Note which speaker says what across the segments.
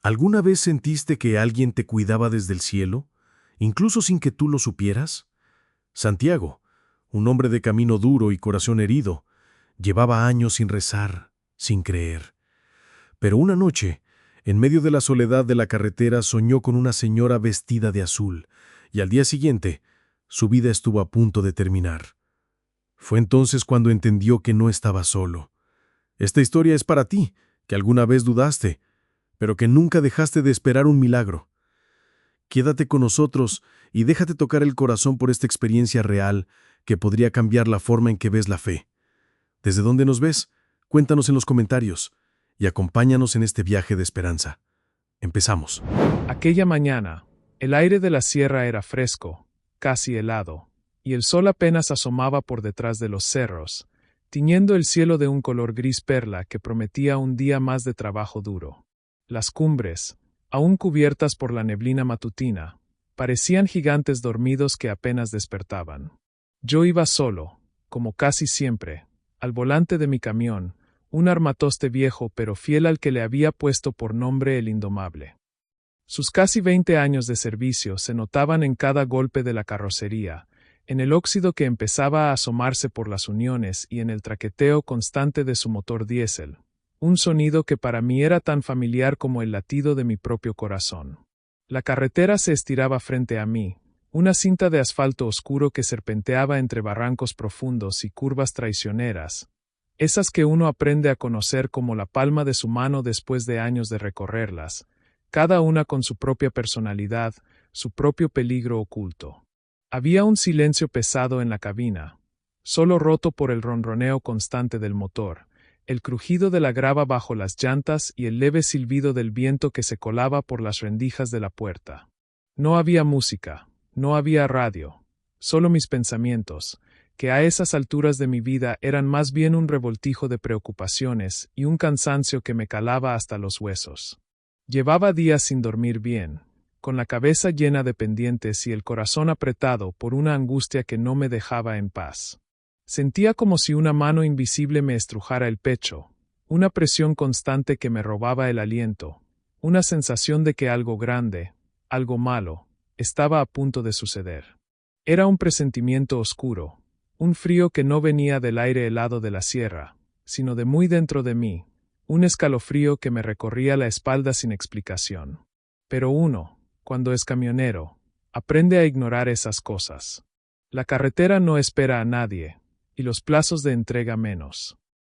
Speaker 1: ¿Alguna vez sentiste que alguien te cuidaba desde el cielo, incluso sin que tú lo supieras? Santiago, un hombre de camino duro y corazón herido, llevaba años sin rezar, sin creer. Pero una noche, en medio de la soledad de la carretera, soñó con una señora vestida de azul, y al día siguiente, su vida estuvo a punto de terminar. Fue entonces cuando entendió que no estaba solo. Esta historia es para ti, que alguna vez dudaste, pero que nunca dejaste de esperar un milagro. Quédate con nosotros y déjate tocar el corazón por esta experiencia real que podría cambiar la forma en que ves la fe. ¿Desde dónde nos ves? Cuéntanos en los comentarios y acompáñanos en este viaje de esperanza. Empezamos.
Speaker 2: Aquella mañana, el aire de la sierra era fresco, casi helado, y el sol apenas asomaba por detrás de los cerros, tiñendo el cielo de un color gris perla que prometía un día más de trabajo duro. Las cumbres, aún cubiertas por la neblina matutina, parecían gigantes dormidos que apenas despertaban. Yo iba solo, como casi siempre, al volante de mi camión, un armatoste viejo pero fiel al que le había puesto por nombre el Indomable. Sus casi 20 años de servicio se notaban en cada golpe de la carrocería, en el óxido que empezaba a asomarse por las uniones y en el traqueteo constante de su motor diésel, un sonido que para mí era tan familiar como el latido de mi propio corazón. La carretera se estiraba frente a mí, una cinta de asfalto oscuro que serpenteaba entre barrancos profundos y curvas traicioneras, esas que uno aprende a conocer como la palma de su mano después de años de recorrerlas, cada una con su propia personalidad, su propio peligro oculto. Había un silencio pesado en la cabina, solo roto por el ronroneo constante del motor, el crujido de la grava bajo las llantas y el leve silbido del viento que se colaba por las rendijas de la puerta. No había música, no había radio, solo mis pensamientos, que a esas alturas de mi vida eran más bien un revoltijo de preocupaciones y un cansancio que me calaba hasta los huesos. Llevaba días sin dormir bien, con la cabeza llena de pendientes y el corazón apretado por una angustia que no me dejaba en paz. Sentía como si una mano invisible me estrujara el pecho, una presión constante que me robaba el aliento, una sensación de que algo grande, algo malo, estaba a punto de suceder. Era un presentimiento oscuro, un frío que no venía del aire helado de la sierra, sino de muy dentro de mí, un escalofrío que me recorría la espalda sin explicación. Pero uno, cuando es camionero, aprende a ignorar esas cosas. La carretera no espera a nadie, y los plazos de entrega menos.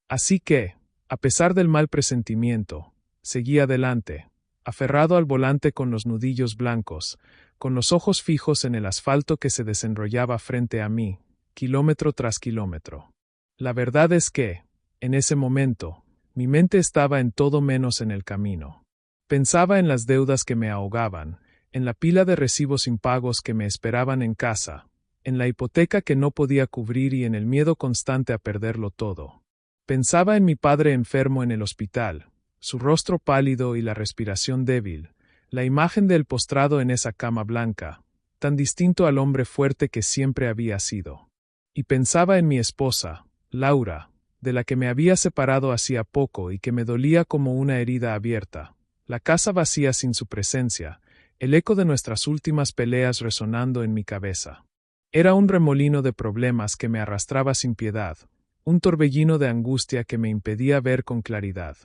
Speaker 2: Así que, a pesar del mal presentimiento, seguí adelante, aferrado al volante con los nudillos blancos, con los ojos fijos en el asfalto que se desenrollaba frente a mí, kilómetro tras kilómetro. La verdad es que, en ese momento, mi mente estaba en todo menos en el camino. Pensaba en las deudas que me ahogaban, en la pila de recibos impagos que me esperaban en casa, en la hipoteca que no podía cubrir y en el miedo constante a perderlo todo. Pensaba en mi padre enfermo en el hospital, su rostro pálido y la respiración débil, la imagen del postrado en esa cama blanca, tan distinto al hombre fuerte que siempre había sido. Y pensaba en mi esposa, Laura, de la que me había separado hacía poco y que me dolía como una herida abierta, la casa vacía sin su presencia, el eco de nuestras últimas peleas resonando en mi cabeza. Era un remolino de problemas que me arrastraba sin piedad, un torbellino de angustia que me impedía ver con claridad.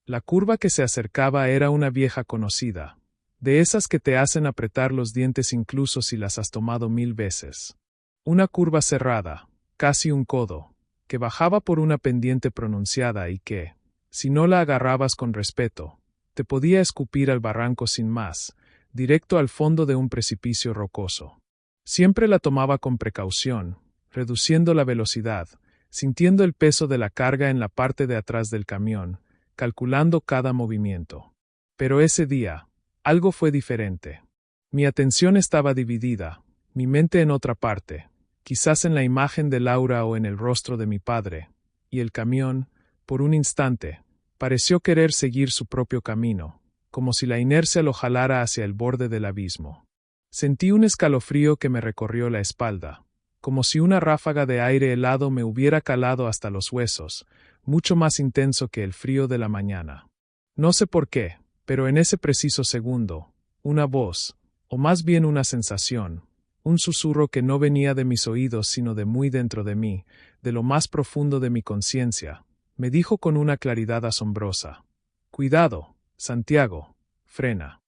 Speaker 2: La curva que se acercaba era una vieja conocida, de esas que te hacen apretar los dientes incluso si las has tomado 1000 veces. Una curva cerrada, casi un codo, que bajaba por una pendiente pronunciada y que, si no la agarrabas con respeto, te podía escupir al barranco sin más, directo al fondo de un precipicio rocoso. Siempre la tomaba con precaución, reduciendo la velocidad, sintiendo el peso de la carga en la parte de atrás del camión, calculando cada movimiento. Pero ese día, algo fue diferente. Mi atención estaba dividida, mi mente en otra parte, quizás en la imagen de Laura o en el rostro de mi padre, y el camión, por un instante, pareció querer seguir su propio camino, como si la inercia lo jalara hacia el borde del abismo. Sentí un escalofrío que me recorrió la espalda, como si una ráfaga de aire helado me hubiera calado hasta los huesos, mucho más intenso que el frío de la mañana. No sé por qué, Pero en ese preciso segundo, una voz, o más bien una sensación, un susurro que no venía de mis oídos sino de muy dentro de mí, de lo más profundo de mi conciencia, me dijo con una claridad asombrosa: «Cuidado, Santiago, frena».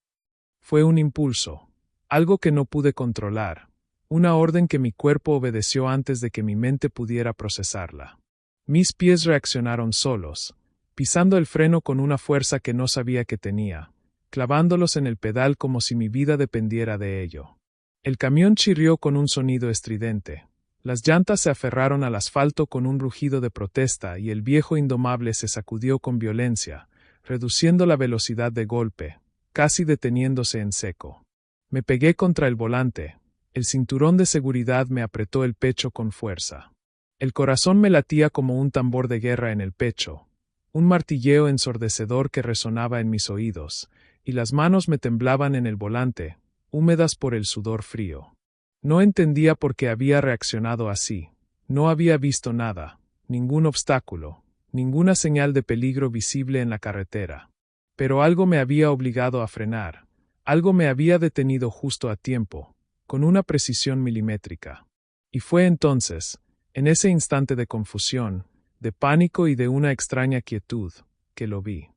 Speaker 2: Fue un impulso, algo que no pude controlar, una orden que mi cuerpo obedeció antes de que mi mente pudiera procesarla. Mis pies reaccionaron solos, pisando el freno con una fuerza que no sabía que tenía, clavándolos en el pedal como si mi vida dependiera de ello. El camión chirrió con un sonido estridente. Las llantas se aferraron al asfalto con un rugido de protesta y el viejo indomable se sacudió con violencia, reduciendo la velocidad de golpe, casi deteniéndose en seco. Me pegué contra el volante. El cinturón de seguridad me apretó el pecho con fuerza. El corazón me latía como un tambor de guerra en el pecho, un martilleo ensordecedor que resonaba en mis oídos, y las manos me temblaban en el volante, húmedas por el sudor frío. No entendía por qué había reaccionado así. No había visto nada, ningún obstáculo, ninguna señal de peligro visible en la carretera. Pero algo me había obligado a frenar, algo me había detenido justo a tiempo, con una precisión milimétrica. Y fue entonces, en ese instante de confusión, de pánico y de una extraña quietud, que lo vi.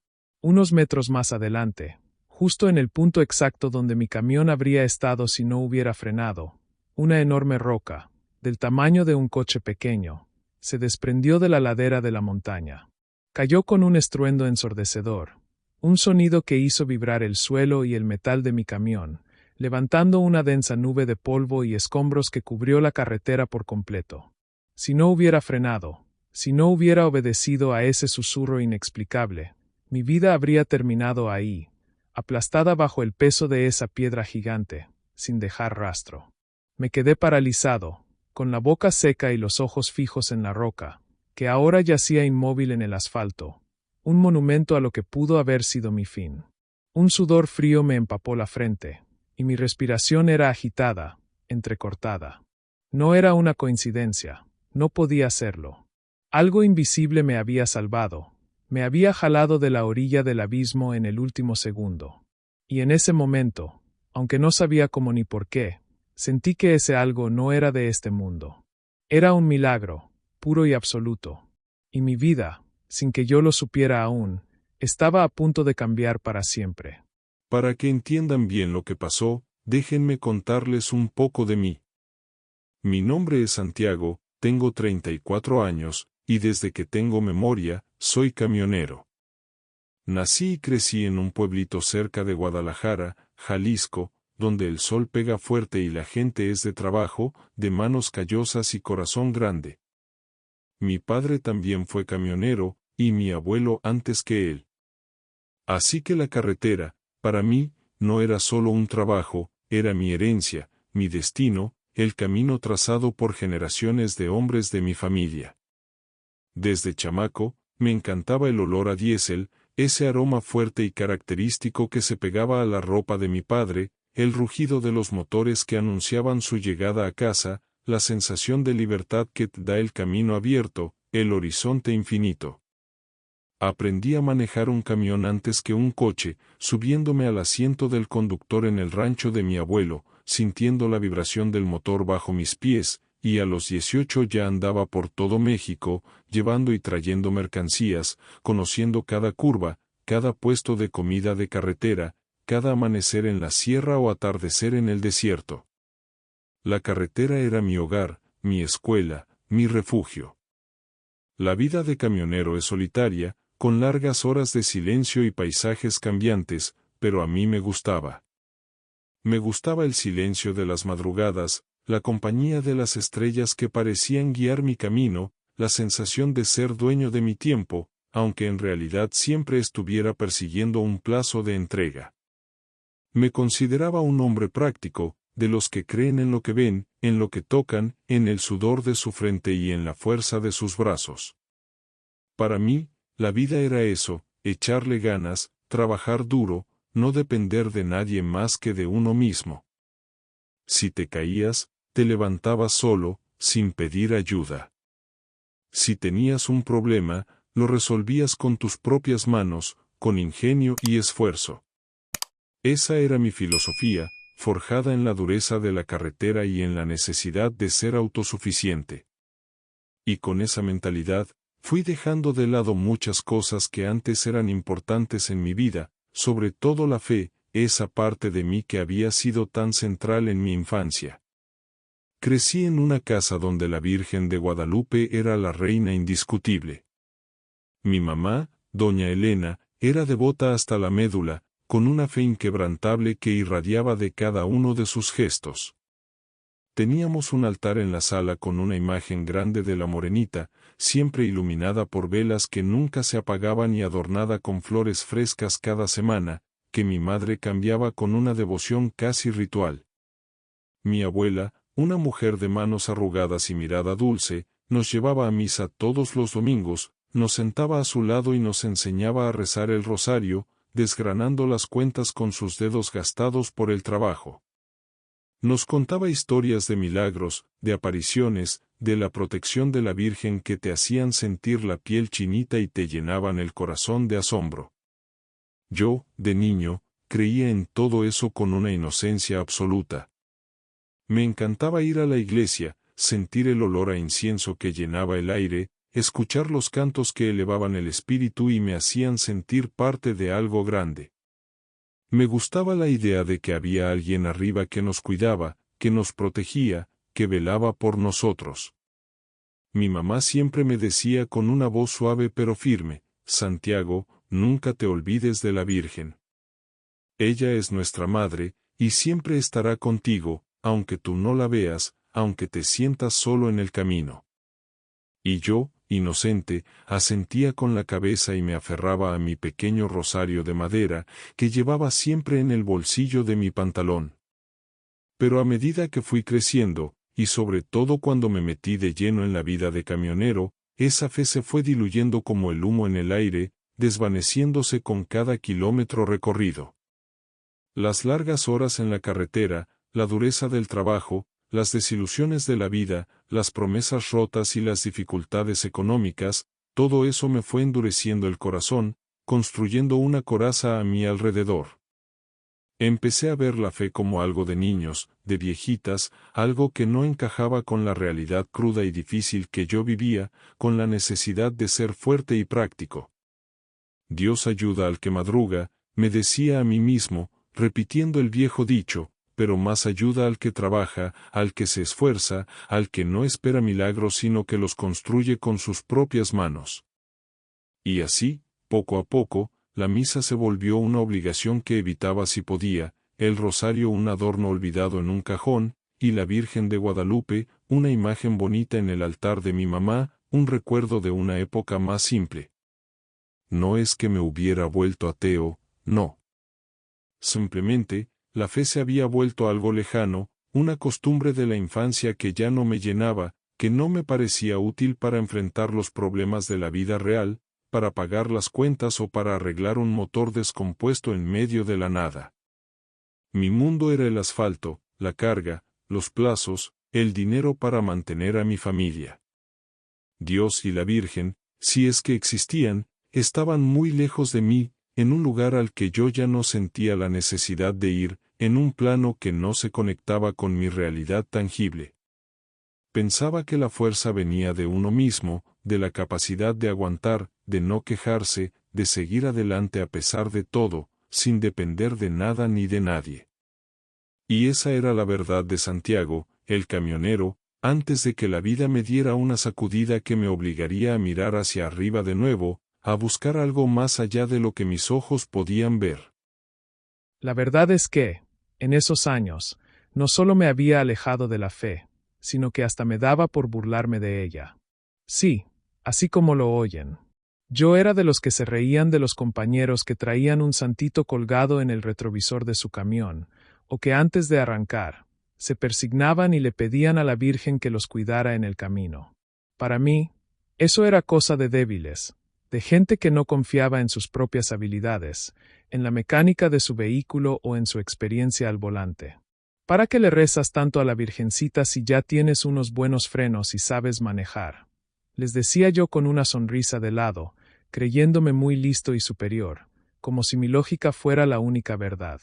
Speaker 2: Unos metros más adelante, justo en el punto exacto donde mi camión habría estado si no hubiera frenado, una enorme roca, del tamaño de un coche pequeño, se desprendió de la ladera de la montaña. Cayó con un estruendo ensordecedor, un sonido que hizo vibrar el suelo y el metal de mi camión, levantando una densa nube de polvo y escombros que cubrió la carretera por completo. Si no hubiera frenado, si no hubiera obedecido a ese susurro inexplicable, mi vida habría terminado ahí, aplastada bajo el peso de esa piedra gigante, sin dejar rastro. Me quedé paralizado, con la boca seca y los ojos fijos en la roca, que ahora yacía inmóvil en el asfalto, un monumento a lo que pudo haber sido mi fin. Un sudor frío me empapó la frente, y mi respiración era agitada, entrecortada. No era una coincidencia, no podía serlo. Algo invisible me había salvado, me había jalado de la orilla del abismo en el último segundo. Y en ese momento, aunque no sabía cómo ni por qué, sentí que ese algo no era de este mundo. Era un milagro, puro y absoluto. Y mi vida, sin que yo lo supiera aún, estaba a punto de cambiar para siempre.
Speaker 3: Para que entiendan bien lo que pasó, déjenme contarles un poco de mí. Mi nombre es Santiago, tengo 34 años, y desde que tengo memoria, soy camionero. Nací y crecí en un pueblito cerca de Guadalajara, Jalisco, donde el sol pega fuerte y la gente es de trabajo, de manos callosas y corazón grande. Mi padre también fue camionero, y mi abuelo antes que él. Así que la carretera, para mí, no era solo un trabajo, era mi herencia, mi destino, el camino trazado por generaciones de hombres de mi familia. Desde chamaco, me encantaba el olor a diésel, ese aroma fuerte y característico que se pegaba a la ropa de mi padre, el rugido de los motores que anunciaban su llegada a casa, la sensación de libertad que te da el camino abierto, el horizonte infinito. Aprendí a manejar un camión antes que un coche, subiéndome al asiento del conductor en el rancho de mi abuelo, sintiendo la vibración del motor bajo mis pies, y a los 18 ya andaba por todo México, llevando y trayendo mercancías, conociendo cada curva, cada puesto de comida de carretera, cada amanecer en la sierra o atardecer en el desierto. La carretera era mi hogar, mi escuela, mi refugio. La vida de camionero es solitaria, con largas horas de silencio y paisajes cambiantes, pero a mí me gustaba. Me gustaba el silencio de las madrugadas, la compañía de las estrellas que parecían guiar mi camino, la sensación de ser dueño de mi tiempo, aunque en realidad siempre estuviera persiguiendo un plazo de entrega. Me consideraba un hombre práctico, de los que creen en lo que ven, en lo que tocan, en el sudor de su frente y en la fuerza de sus brazos. Para mí, la vida era eso, echarle ganas, trabajar duro, no depender de nadie más que de uno mismo. Si te caías, te levantabas solo, sin pedir ayuda. Si tenías un problema, lo resolvías con tus propias manos, con ingenio y esfuerzo. Esa era mi filosofía, forjada en la dureza de la carretera y en la necesidad de ser autosuficiente. Y con esa mentalidad, fui dejando de lado muchas cosas que antes eran importantes en mi vida, sobre todo la fe, esa parte de mí que había sido tan central en mi infancia. Crecí en una casa donde la Virgen de Guadalupe era la reina indiscutible. Mi mamá, doña Elena, era devota hasta la médula, con una fe inquebrantable que irradiaba de cada uno de sus gestos. Teníamos un altar en la sala con una imagen grande de la Morenita, siempre iluminada por velas que nunca se apagaban y adornada con flores frescas cada semana, que mi madre cambiaba con una devoción casi ritual. Mi abuela, una mujer de manos arrugadas y mirada dulce, nos llevaba a misa todos los domingos, nos sentaba a su lado y nos enseñaba a rezar el rosario, desgranando las cuentas con sus dedos gastados por el trabajo. Nos contaba historias de milagros, de apariciones, de la protección de la Virgen que te hacían sentir la piel chinita y te llenaban el corazón de asombro. Yo, de niño, creía en todo eso con una inocencia absoluta. Me encantaba ir a la iglesia, sentir el olor a incienso que llenaba el aire, escuchar los cantos que elevaban el espíritu y me hacían sentir parte de algo grande. Me gustaba la idea de que había alguien arriba que nos cuidaba, que nos protegía, que velaba por nosotros. Mi mamá siempre me decía con una voz suave pero firme, Santiago, nunca te olvides de la Virgen. Ella es nuestra madre, y siempre estará contigo, aunque tú no la veas, aunque te sientas solo en el camino. Y yo, inocente, asentía con la cabeza y me aferraba a mi pequeño rosario de madera, que llevaba siempre en el bolsillo de mi pantalón. Pero a medida que fui creciendo, y sobre todo cuando me metí de lleno en la vida de camionero, esa fe se fue diluyendo como el humo en el aire, desvaneciéndose con cada kilómetro recorrido. Las largas horas en la carretera, la dureza del trabajo, las desilusiones de la vida, las promesas rotas y las dificultades económicas, todo eso me fue endureciendo el corazón, construyendo una coraza a mi alrededor. Empecé a ver la fe como algo de niños, de viejitas, algo que no encajaba con la realidad cruda y difícil que yo vivía, con la necesidad de ser fuerte y práctico. Dios ayuda al que madruga, me decía a mí mismo, repitiendo el viejo dicho, pero más ayuda al que trabaja, al que se esfuerza, al que no espera milagros sino que los construye con sus propias manos. Y así, poco a poco, la misa se volvió una obligación que evitaba si podía, el rosario un adorno olvidado en un cajón, y la Virgen de Guadalupe, una imagen bonita en el altar de mi mamá, un recuerdo de una época más simple. No es que me hubiera vuelto ateo, no. Simplemente, la fe se había vuelto algo lejano, una costumbre de la infancia que ya no me llenaba, que no me parecía útil para enfrentar los problemas de la vida real, para pagar las cuentas o para arreglar un motor descompuesto en medio de la nada. Mi mundo era el asfalto, la carga, los plazos, el dinero para mantener a mi familia. Dios y la Virgen, si es que existían, estaban muy lejos de mí, en un lugar al que yo ya no sentía la necesidad de ir, en un plano que no se conectaba con mi realidad tangible. Pensaba que la fuerza venía de uno mismo, de la capacidad de aguantar, de no quejarse, de seguir adelante a pesar de todo, sin depender de nada ni de nadie. Y esa era la verdad de Santiago, el camionero, antes de que la vida me diera una sacudida que me obligaría a mirar hacia arriba de nuevo, a buscar algo más allá de lo que mis ojos podían ver.
Speaker 2: La verdad es que, en esos años, no solo me había alejado de la fe, sino que hasta me daba por burlarme de ella. Sí, así como lo oyen. Yo era de los que se reían de los compañeros que traían un santito colgado en el retrovisor de su camión, o que antes de arrancar, se persignaban y le pedían a la Virgen que los cuidara en el camino. Para mí, eso era cosa de débiles, de gente que no confiaba en sus propias habilidades, en la mecánica de su vehículo o en su experiencia al volante. ¿Para qué le rezas tanto a la Virgencita si ya tienes unos buenos frenos y sabes manejar? Les decía yo con una sonrisa de lado, creyéndome muy listo y superior, como si mi lógica fuera la única verdad.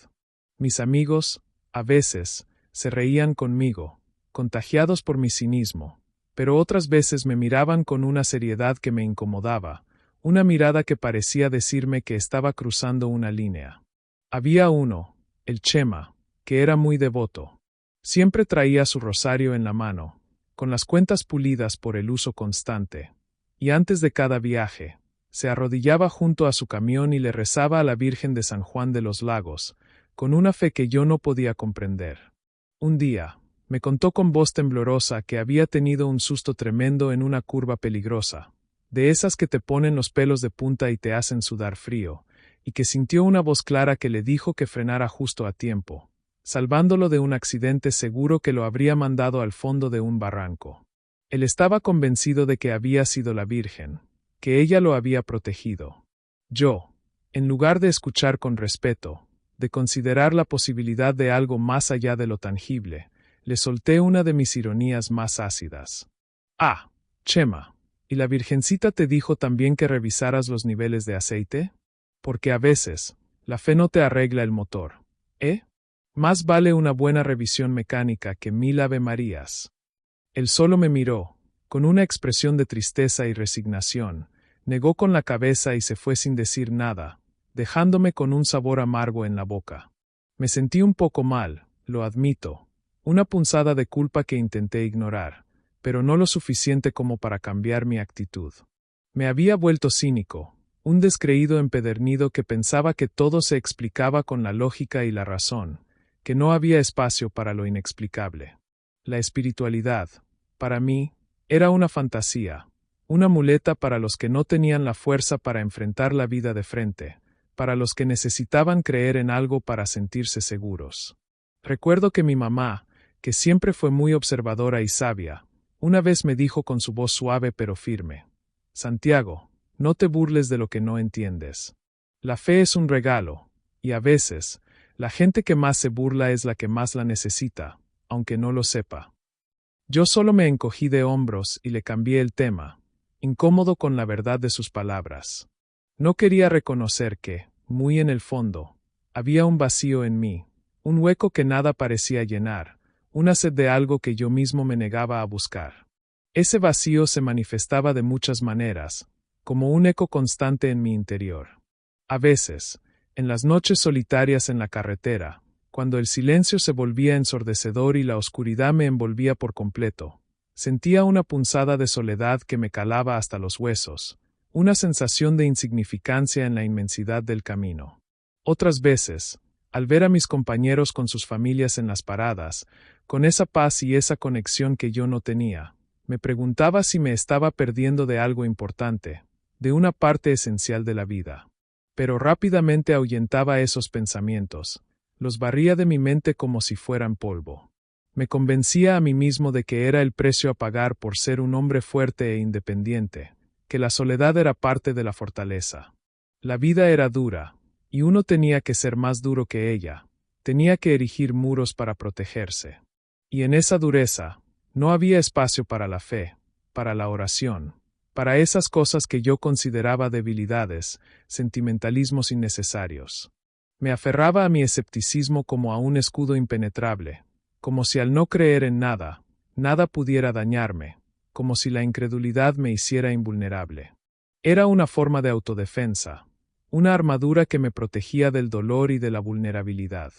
Speaker 2: Mis amigos, a veces, se reían conmigo, contagiados por mi cinismo, pero otras veces me miraban con una seriedad que me incomodaba, una mirada que parecía decirme que estaba cruzando una línea. Había uno, el Chema, que era muy devoto. Siempre traía su rosario en la mano, con las cuentas pulidas por el uso constante, y antes de cada viaje, se arrodillaba junto a su camión y le rezaba a la Virgen de San Juan de los Lagos, con una fe que yo no podía comprender. Un día, me contó con voz temblorosa que había tenido un susto tremendo en una curva peligrosa, de esas que te ponen los pelos de punta y te hacen sudar frío, y que sintió una voz clara que le dijo que frenara justo a tiempo, salvándolo de un accidente seguro que lo habría mandado al fondo de un barranco. Él estaba convencido de que había sido la Virgen, que ella lo había protegido. Yo, en lugar de escuchar con respeto, de considerar la posibilidad de algo más allá de lo tangible, le solté una de mis ironías más ácidas. Ah, Chema, ¿y la Virgencita te dijo también que revisaras los niveles de aceite? Porque a veces, la fe no te arregla el motor, ¿eh? Más vale una buena revisión mecánica que 1000 Ave Marías. Él solo me miró, con una expresión de tristeza y resignación, negó con la cabeza y se fue sin decir nada, dejándome con un sabor amargo en la boca. Me sentí un poco mal, lo admito, una punzada de culpa que intenté ignorar, pero no lo suficiente como para cambiar mi actitud. Me había vuelto cínico, un descreído empedernido que pensaba que todo se explicaba con la lógica y la razón, que no había espacio para lo inexplicable. La espiritualidad, para mí, era una fantasía, una muleta para los que no tenían la fuerza para enfrentar la vida de frente, para los que necesitaban creer en algo para sentirse seguros. Recuerdo que mi mamá, que siempre fue muy observadora y sabia, una vez me dijo con su voz suave pero firme: Santiago, no te burles de lo que no entiendes. La fe es un regalo, y a veces, la gente que más se burla es la que más la necesita, aunque no lo sepa. Yo solo me encogí de hombros y le cambié el tema, incómodo con la verdad de sus palabras. No quería reconocer que, muy en el fondo, había un vacío en mí, un hueco que nada parecía llenar, una sed de algo que yo mismo me negaba a buscar. Ese vacío se manifestaba de muchas maneras, como un eco constante en mi interior. A veces, en las noches solitarias en la carretera, cuando el silencio se volvía ensordecedor y la oscuridad me envolvía por completo, sentía una punzada de soledad que me calaba hasta los huesos, una sensación de insignificancia en la inmensidad del camino. Otras veces, al ver a mis compañeros con sus familias en las paradas, con esa paz y esa conexión que yo no tenía, me preguntaba si me estaba perdiendo de algo importante, de una parte esencial de la vida. Pero rápidamente ahuyentaba esos pensamientos, los barría de mi mente como si fueran polvo. Me convencía a mí mismo de que era el precio a pagar por ser un hombre fuerte e independiente, que la soledad era parte de la fortaleza. La vida era dura, y uno tenía que ser más duro que ella, tenía que erigir muros para protegerse. Y en esa dureza, no había espacio para la fe, para la oración, para esas cosas que yo consideraba debilidades, sentimentalismos innecesarios. Me aferraba a mi escepticismo como a un escudo impenetrable, como si al no creer en nada, nada pudiera dañarme, como si la incredulidad me hiciera invulnerable. Era una forma de autodefensa, una armadura que me protegía del dolor y de la vulnerabilidad.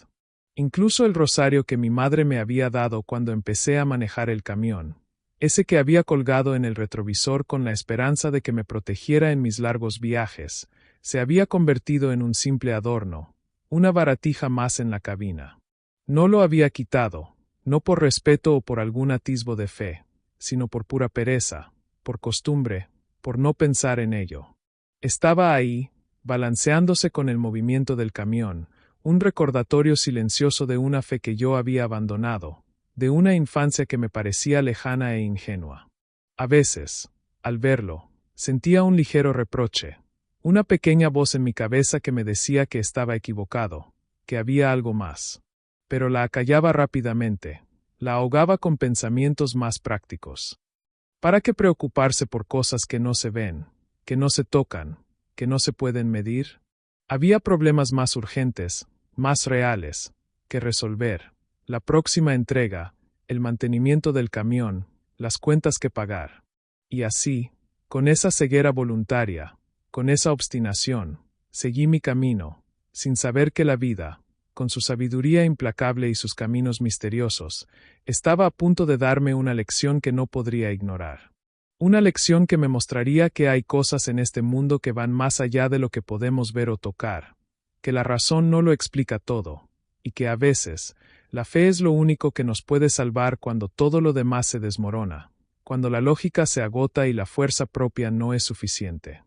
Speaker 2: Incluso el rosario que mi madre me había dado cuando empecé a manejar el camión, ese que había colgado en el retrovisor con la esperanza de que me protegiera en mis largos viajes, se había convertido en un simple adorno, una baratija más en la cabina. No lo había quitado, no por respeto o por algún atisbo de fe, sino por pura pereza, por costumbre, por no pensar en ello. Estaba ahí, balanceándose con el movimiento del camión, un recordatorio silencioso de una fe que yo había abandonado, de una infancia que me parecía lejana e ingenua. A veces, al verlo, sentía un ligero reproche, una pequeña voz en mi cabeza que me decía que estaba equivocado, que había algo más. Pero la acallaba rápidamente, la ahogaba con pensamientos más prácticos. ¿Para qué preocuparse por cosas que no se ven, que no se tocan, que no se pueden medir? Había problemas más urgentes, más reales, que resolver, la próxima entrega, el mantenimiento del camión, las cuentas que pagar. Y así, con esa ceguera voluntaria, con esa obstinación, seguí mi camino, sin saber que la vida, con su sabiduría implacable y sus caminos misteriosos, estaba a punto de darme una lección que no podría ignorar. Una lección que me mostraría que hay cosas en este mundo que van más allá de lo que podemos ver o tocar, que la razón no lo explica todo, y que a veces, la fe es lo único que nos puede salvar cuando todo lo demás se desmorona, cuando la lógica se agota y la fuerza propia no es suficiente.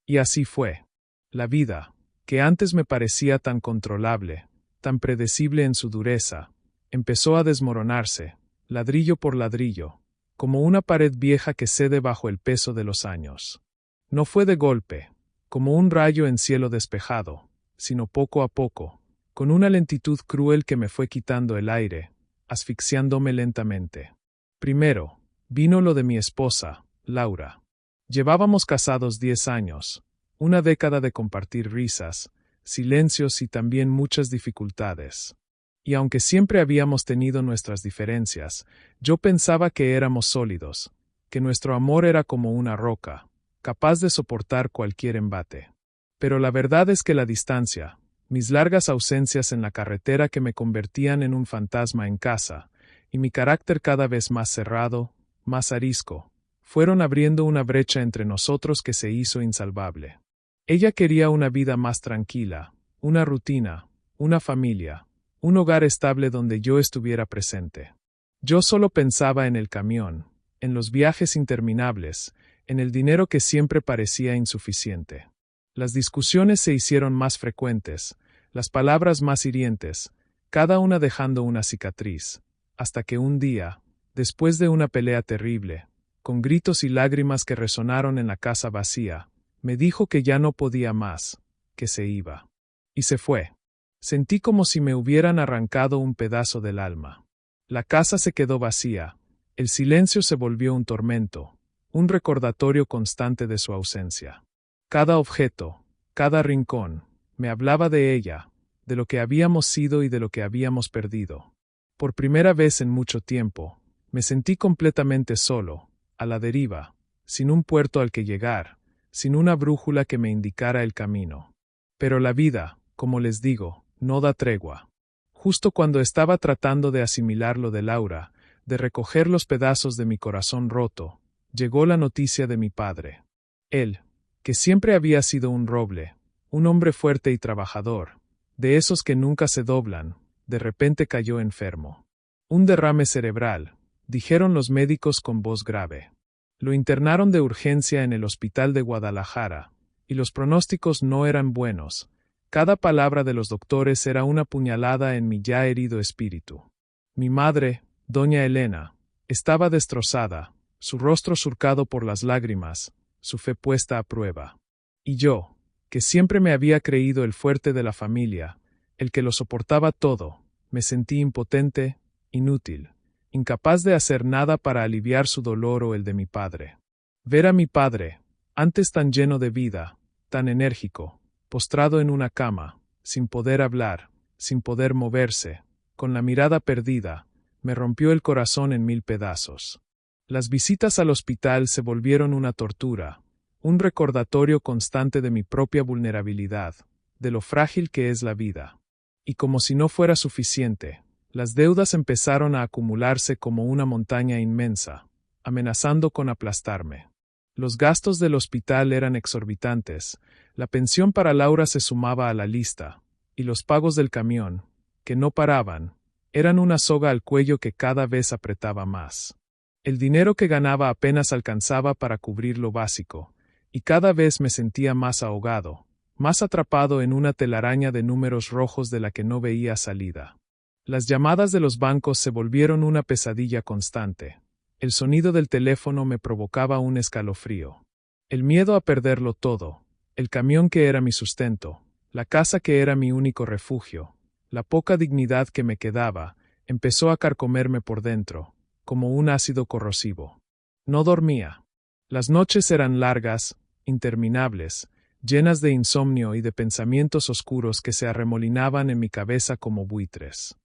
Speaker 2: Y así fue. La vida, que antes me parecía tan controlable, tan predecible en su dureza, empezó a desmoronarse, ladrillo por ladrillo, como una pared vieja que cede bajo el peso de los años. No fue de golpe, como un rayo en cielo despejado, sino poco a poco, con una lentitud cruel que me fue quitando el aire, asfixiándome lentamente. Primero, vino lo de mi esposa, Laura. Llevábamos casados 10 años, una década de compartir risas, silencios y también muchas dificultades. Y aunque siempre habíamos tenido nuestras diferencias, yo pensaba que éramos sólidos, que nuestro amor era como una roca, capaz de soportar cualquier embate. Pero la verdad es que la distancia, mis largas ausencias en la carretera que me convertían en un fantasma en casa, y mi carácter cada vez más cerrado, más arisco, fueron abriendo una brecha entre nosotros que se hizo insalvable. Ella quería una vida más tranquila, una rutina, una familia, un hogar estable donde yo estuviera presente. Yo solo pensaba en el camión, en los viajes interminables, en el dinero que siempre parecía insuficiente. Las discusiones se hicieron más frecuentes, las palabras más hirientes, cada una dejando una cicatriz, hasta que un día, después de una pelea terrible, con gritos y lágrimas que resonaron en la casa vacía, me dijo que ya no podía más, que se iba. Y se fue. Sentí como si me hubieran arrancado un pedazo del alma. La casa se quedó vacía, el silencio se volvió un tormento, un recordatorio constante de su ausencia. Cada objeto, cada rincón, me hablaba de ella, de lo que habíamos sido y de lo que habíamos perdido. Por primera vez en mucho tiempo, me sentí completamente solo, a la deriva, sin un puerto al que llegar, sin una brújula que me indicara el camino. Pero la vida, como les digo, no da tregua. Justo cuando estaba tratando de asimilar lo de Laura, de recoger los pedazos de mi corazón roto, llegó la noticia de mi padre. Él, que siempre había sido un roble, un hombre fuerte y trabajador, de esos que nunca se doblan, de repente cayó enfermo. Un derrame cerebral, dijeron los médicos con voz grave. Lo internaron de urgencia en el hospital de Guadalajara, y los pronósticos no eran buenos. Cada palabra de los doctores era una puñalada en mi ya herido espíritu. Mi madre, doña Elena, estaba destrozada, su rostro surcado por las lágrimas, su fe puesta a prueba. Y yo, que siempre me había creído el fuerte de la familia, el que lo soportaba todo, me sentí impotente, inútil, incapaz de hacer nada para aliviar su dolor o el de mi padre. Ver a mi padre, antes tan lleno de vida, tan enérgico, postrado en una cama, sin poder hablar, sin poder moverse, con la mirada perdida, me rompió el corazón en 1000 pedazos. Las visitas al hospital se volvieron una tortura, un recordatorio constante de mi propia vulnerabilidad, de lo frágil que es la vida. Y como si no fuera suficiente, las deudas empezaron a acumularse como una montaña inmensa, amenazando con aplastarme. Los gastos del hospital eran exorbitantes, la pensión para Laura se sumaba a la lista, y los pagos del camión, que no paraban, eran una soga al cuello que cada vez apretaba más. El dinero que ganaba apenas alcanzaba para cubrir lo básico, y cada vez me sentía más ahogado, más atrapado en una telaraña de números rojos de la que no veía salida. Las llamadas de los bancos se volvieron una pesadilla constante. El sonido del teléfono me provocaba un escalofrío. El miedo a perderlo todo, el camión que era mi sustento, la casa que era mi único refugio, la poca dignidad que me quedaba, empezó a carcomerme por dentro, como un ácido corrosivo. No dormía. Las noches eran largas, interminables, llenas de insomnio y de pensamientos oscuros que se arremolinaban en mi cabeza como buitres.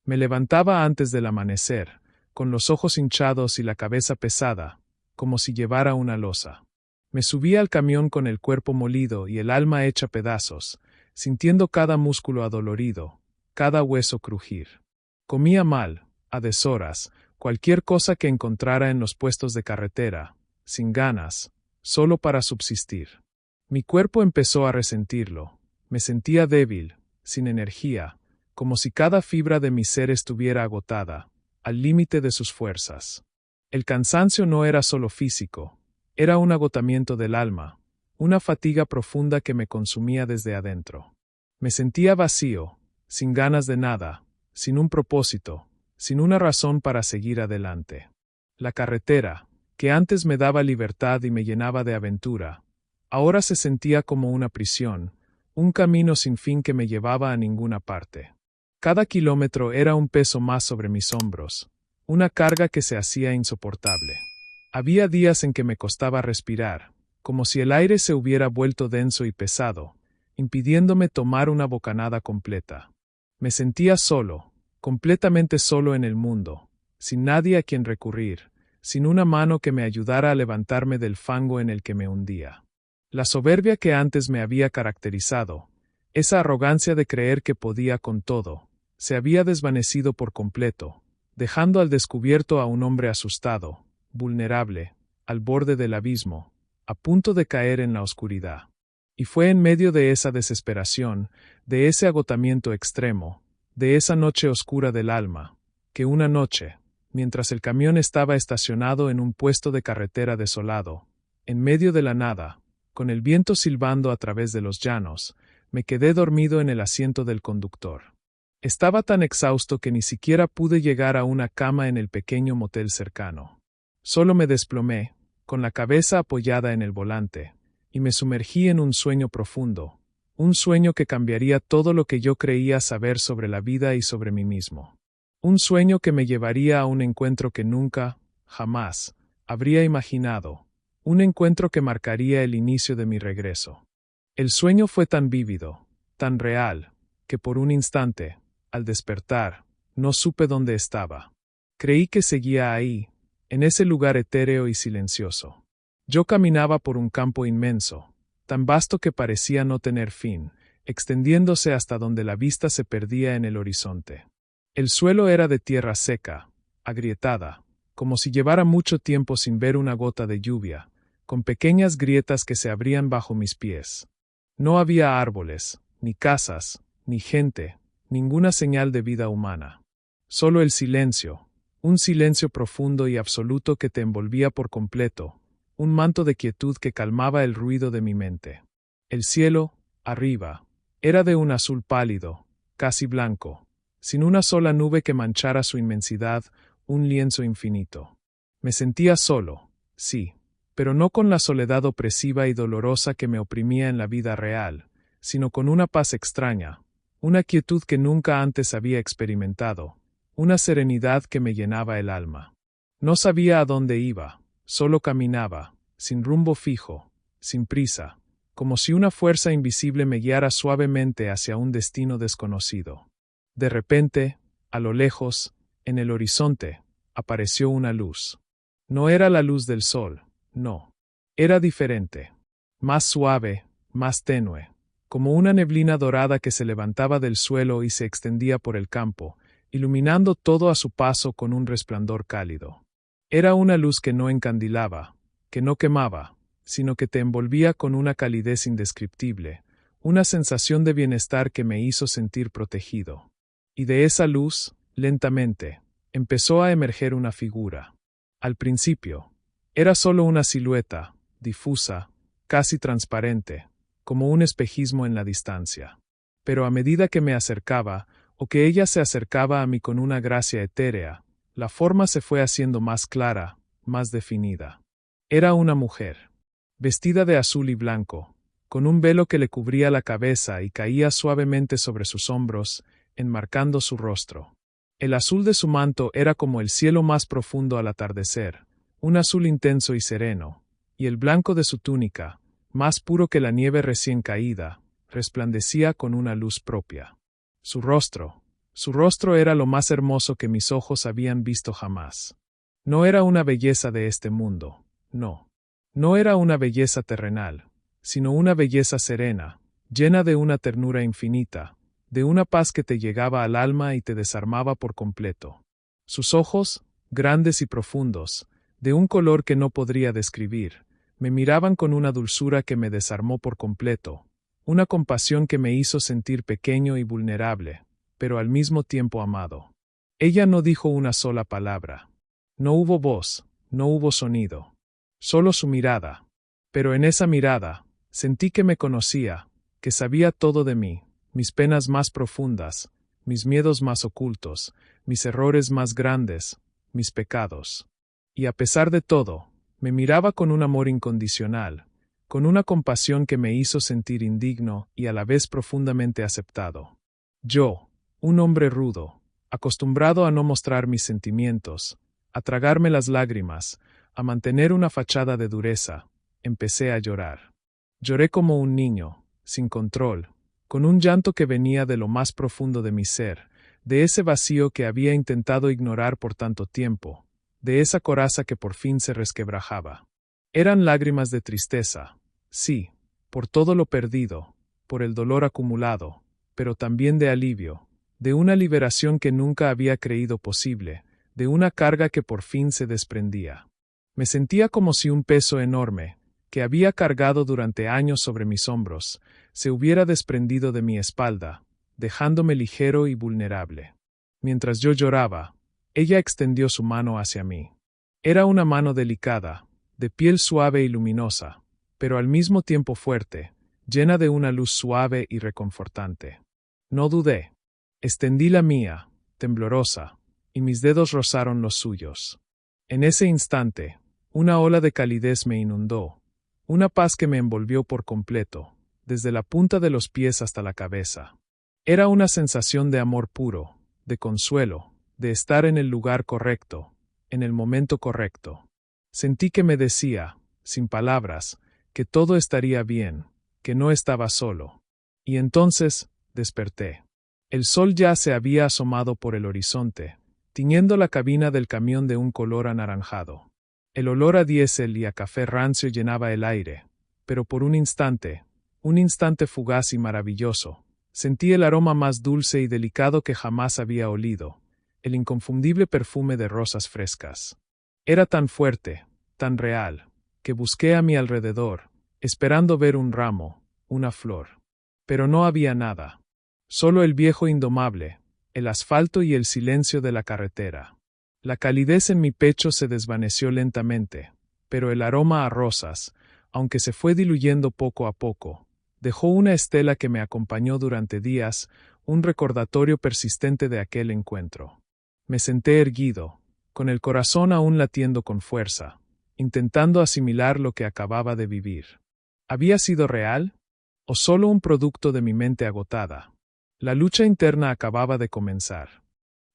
Speaker 2: Me levantaba antes del amanecer, con los ojos hinchados y la cabeza pesada, como si llevara una losa. Me subía al camión con el cuerpo molido y el alma hecha pedazos, sintiendo cada músculo adolorido, cada hueso crujir. Comía mal, a deshoras, cualquier cosa que encontrara en los puestos de carretera, sin ganas, solo para subsistir. Mi cuerpo empezó a resentirlo. Me sentía débil, sin energía, como si cada fibra de mi ser estuviera agotada, al límite de sus fuerzas. El cansancio no era solo físico, era un agotamiento del alma, una fatiga profunda que me consumía desde adentro. Me sentía vacío, sin ganas de nada, sin un propósito, sin una razón para seguir adelante. La carretera, que antes me daba libertad y me llenaba de aventura, ahora se sentía como una prisión, un camino sin fin que me llevaba a ninguna parte. Cada kilómetro era un peso más sobre mis hombros, una carga que se hacía insoportable. Había días en que me costaba respirar, como si el aire se hubiera vuelto denso y pesado, impidiéndome tomar una bocanada completa. Me sentía solo, completamente solo en el mundo, sin nadie a quien recurrir, sin una mano que me ayudara a levantarme del fango en el que me hundía. La soberbia que antes me había caracterizado, esa arrogancia de creer que podía con todo, se había desvanecido por completo, dejando al descubierto a un hombre asustado, vulnerable, al borde del abismo, a punto de caer en la oscuridad. Y fue en medio de esa desesperación, de ese agotamiento extremo, de esa noche oscura del alma, que una noche, mientras el camión estaba estacionado en un puesto de carretera desolado, en medio de la nada, con el viento silbando a través de los llanos, me quedé dormido en el asiento del conductor. Estaba tan exhausto que ni siquiera pude llegar a una cama en el pequeño motel cercano. Solo me desplomé, con la cabeza apoyada en el volante, y me sumergí en un sueño profundo, un sueño que cambiaría todo lo que yo creía saber sobre la vida y sobre mí mismo. Un sueño que me llevaría a un encuentro que nunca, jamás, habría imaginado, un encuentro que marcaría el inicio de mi regreso. El sueño fue tan vívido, tan real, que por un instante, al despertar, no supe dónde estaba. Creí que seguía ahí, en ese lugar etéreo y silencioso. Yo caminaba por un campo inmenso, tan vasto que parecía no tener fin, extendiéndose hasta donde la vista se perdía en el horizonte. El suelo era de tierra seca, agrietada, como si llevara mucho tiempo sin ver una gota de lluvia, con pequeñas grietas que se abrían bajo mis pies. No había árboles, ni casas, ni gente, ninguna señal de vida humana. Solo el silencio, un silencio profundo y absoluto que te envolvía por completo, un manto de quietud que calmaba el ruido de mi mente. El cielo, arriba, era de un azul pálido, casi blanco, sin una sola nube que manchara su inmensidad, un lienzo infinito. Me sentía solo, sí, pero no con la soledad opresiva y dolorosa que me oprimía en la vida real, sino con una paz extraña, una quietud que nunca antes había experimentado, una serenidad que me llenaba el alma. No sabía a dónde iba, solo caminaba, sin rumbo fijo, sin prisa, como si una fuerza invisible me guiara suavemente hacia un destino desconocido. De repente, a lo lejos, en el horizonte, apareció una luz. No era la luz del sol, no. Era diferente. Más suave, más tenue, como una neblina dorada que se levantaba del suelo y se extendía por el campo, iluminando todo a su paso con un resplandor cálido. Era una luz que no encandilaba, que no quemaba, sino que te envolvía con una calidez indescriptible, una sensación de bienestar que me hizo sentir protegido. Y de esa luz, lentamente, empezó a emerger una figura. Al principio, era solo una silueta, difusa, casi transparente, como un espejismo en la distancia. Pero a medida que me acercaba, o que ella se acercaba a mí con una gracia etérea, la forma se fue haciendo más clara, más definida. Era una mujer, vestida de azul y blanco, con un velo que le cubría la cabeza y caía suavemente sobre sus hombros, enmarcando su rostro. El azul de su manto era como el cielo más profundo al atardecer, un azul intenso y sereno, y el blanco de su túnica, más puro que la nieve recién caída, resplandecía con una luz propia. Su rostro, Su rostro era lo más hermoso que mis ojos habían visto jamás. No era una belleza de este mundo, no. No era una belleza terrenal, sino una belleza serena, llena de una ternura infinita, de una paz que te llegaba al alma y te desarmaba por completo. Sus ojos, grandes y profundos, de un color que no podría describir, me miraban con una dulzura que me desarmó por completo, una compasión que me hizo sentir pequeño y vulnerable, pero al mismo tiempo amado. Ella no dijo una sola palabra. No hubo voz, no hubo sonido. Solo su mirada. Pero en esa mirada, sentí que me conocía, que sabía todo de mí, mis penas más profundas, mis miedos más ocultos, mis errores más grandes, mis pecados. Y a pesar de todo, me miraba con un amor incondicional, con una compasión que me hizo sentir indigno y a la vez profundamente aceptado. Yo, un hombre rudo, acostumbrado a no mostrar mis sentimientos, a tragarme las lágrimas, a mantener una fachada de dureza, empecé a llorar. Lloré como un niño, sin control, con un llanto que venía de lo más profundo de mi ser, de ese vacío que había intentado ignorar por tanto tiempo, de esa coraza que por fin se resquebrajaba. Eran lágrimas de tristeza, sí, por todo lo perdido, por el dolor acumulado, pero también de alivio, de una liberación que nunca había creído posible, de una carga que por fin se desprendía. Me sentía como si un peso enorme, que había cargado durante años sobre mis hombros, se hubiera desprendido de mi espalda, dejándome ligero y vulnerable. Mientras yo lloraba, ella extendió su mano hacia mí. Era una mano delicada, de piel suave y luminosa, pero al mismo tiempo fuerte, llena de una luz suave y reconfortante. No dudé. Extendí la mía, temblorosa, y mis dedos rozaron los suyos. En ese instante, una ola de calidez me inundó, una paz que me envolvió por completo, desde la punta de los pies hasta la cabeza. Era una sensación de amor puro, de consuelo, de estar en el lugar correcto, en el momento correcto. Sentí que me decía, sin palabras, que todo estaría bien, que no estaba solo. Y entonces, desperté. El sol ya se había asomado por el horizonte, tiñendo la cabina del camión de un color anaranjado. El olor a diésel y a café rancio llenaba el aire, pero por un instante fugaz y maravilloso, sentí el aroma más dulce y delicado que jamás había olido, el inconfundible perfume de rosas frescas. Era tan fuerte, tan real, que busqué a mi alrededor, esperando ver un ramo, una flor. Pero no había nada. Solo el viejo indomable, el asfalto y el silencio de la carretera. La calidez en mi pecho se desvaneció lentamente, pero el aroma a rosas, aunque se fue diluyendo poco a poco, dejó una estela que me acompañó durante días, un recordatorio persistente de aquel encuentro. Me senté erguido, con el corazón aún latiendo con fuerza, intentando asimilar lo que acababa de vivir. ¿Había sido real? ¿O solo un producto de mi mente agotada? La lucha interna acababa de comenzar.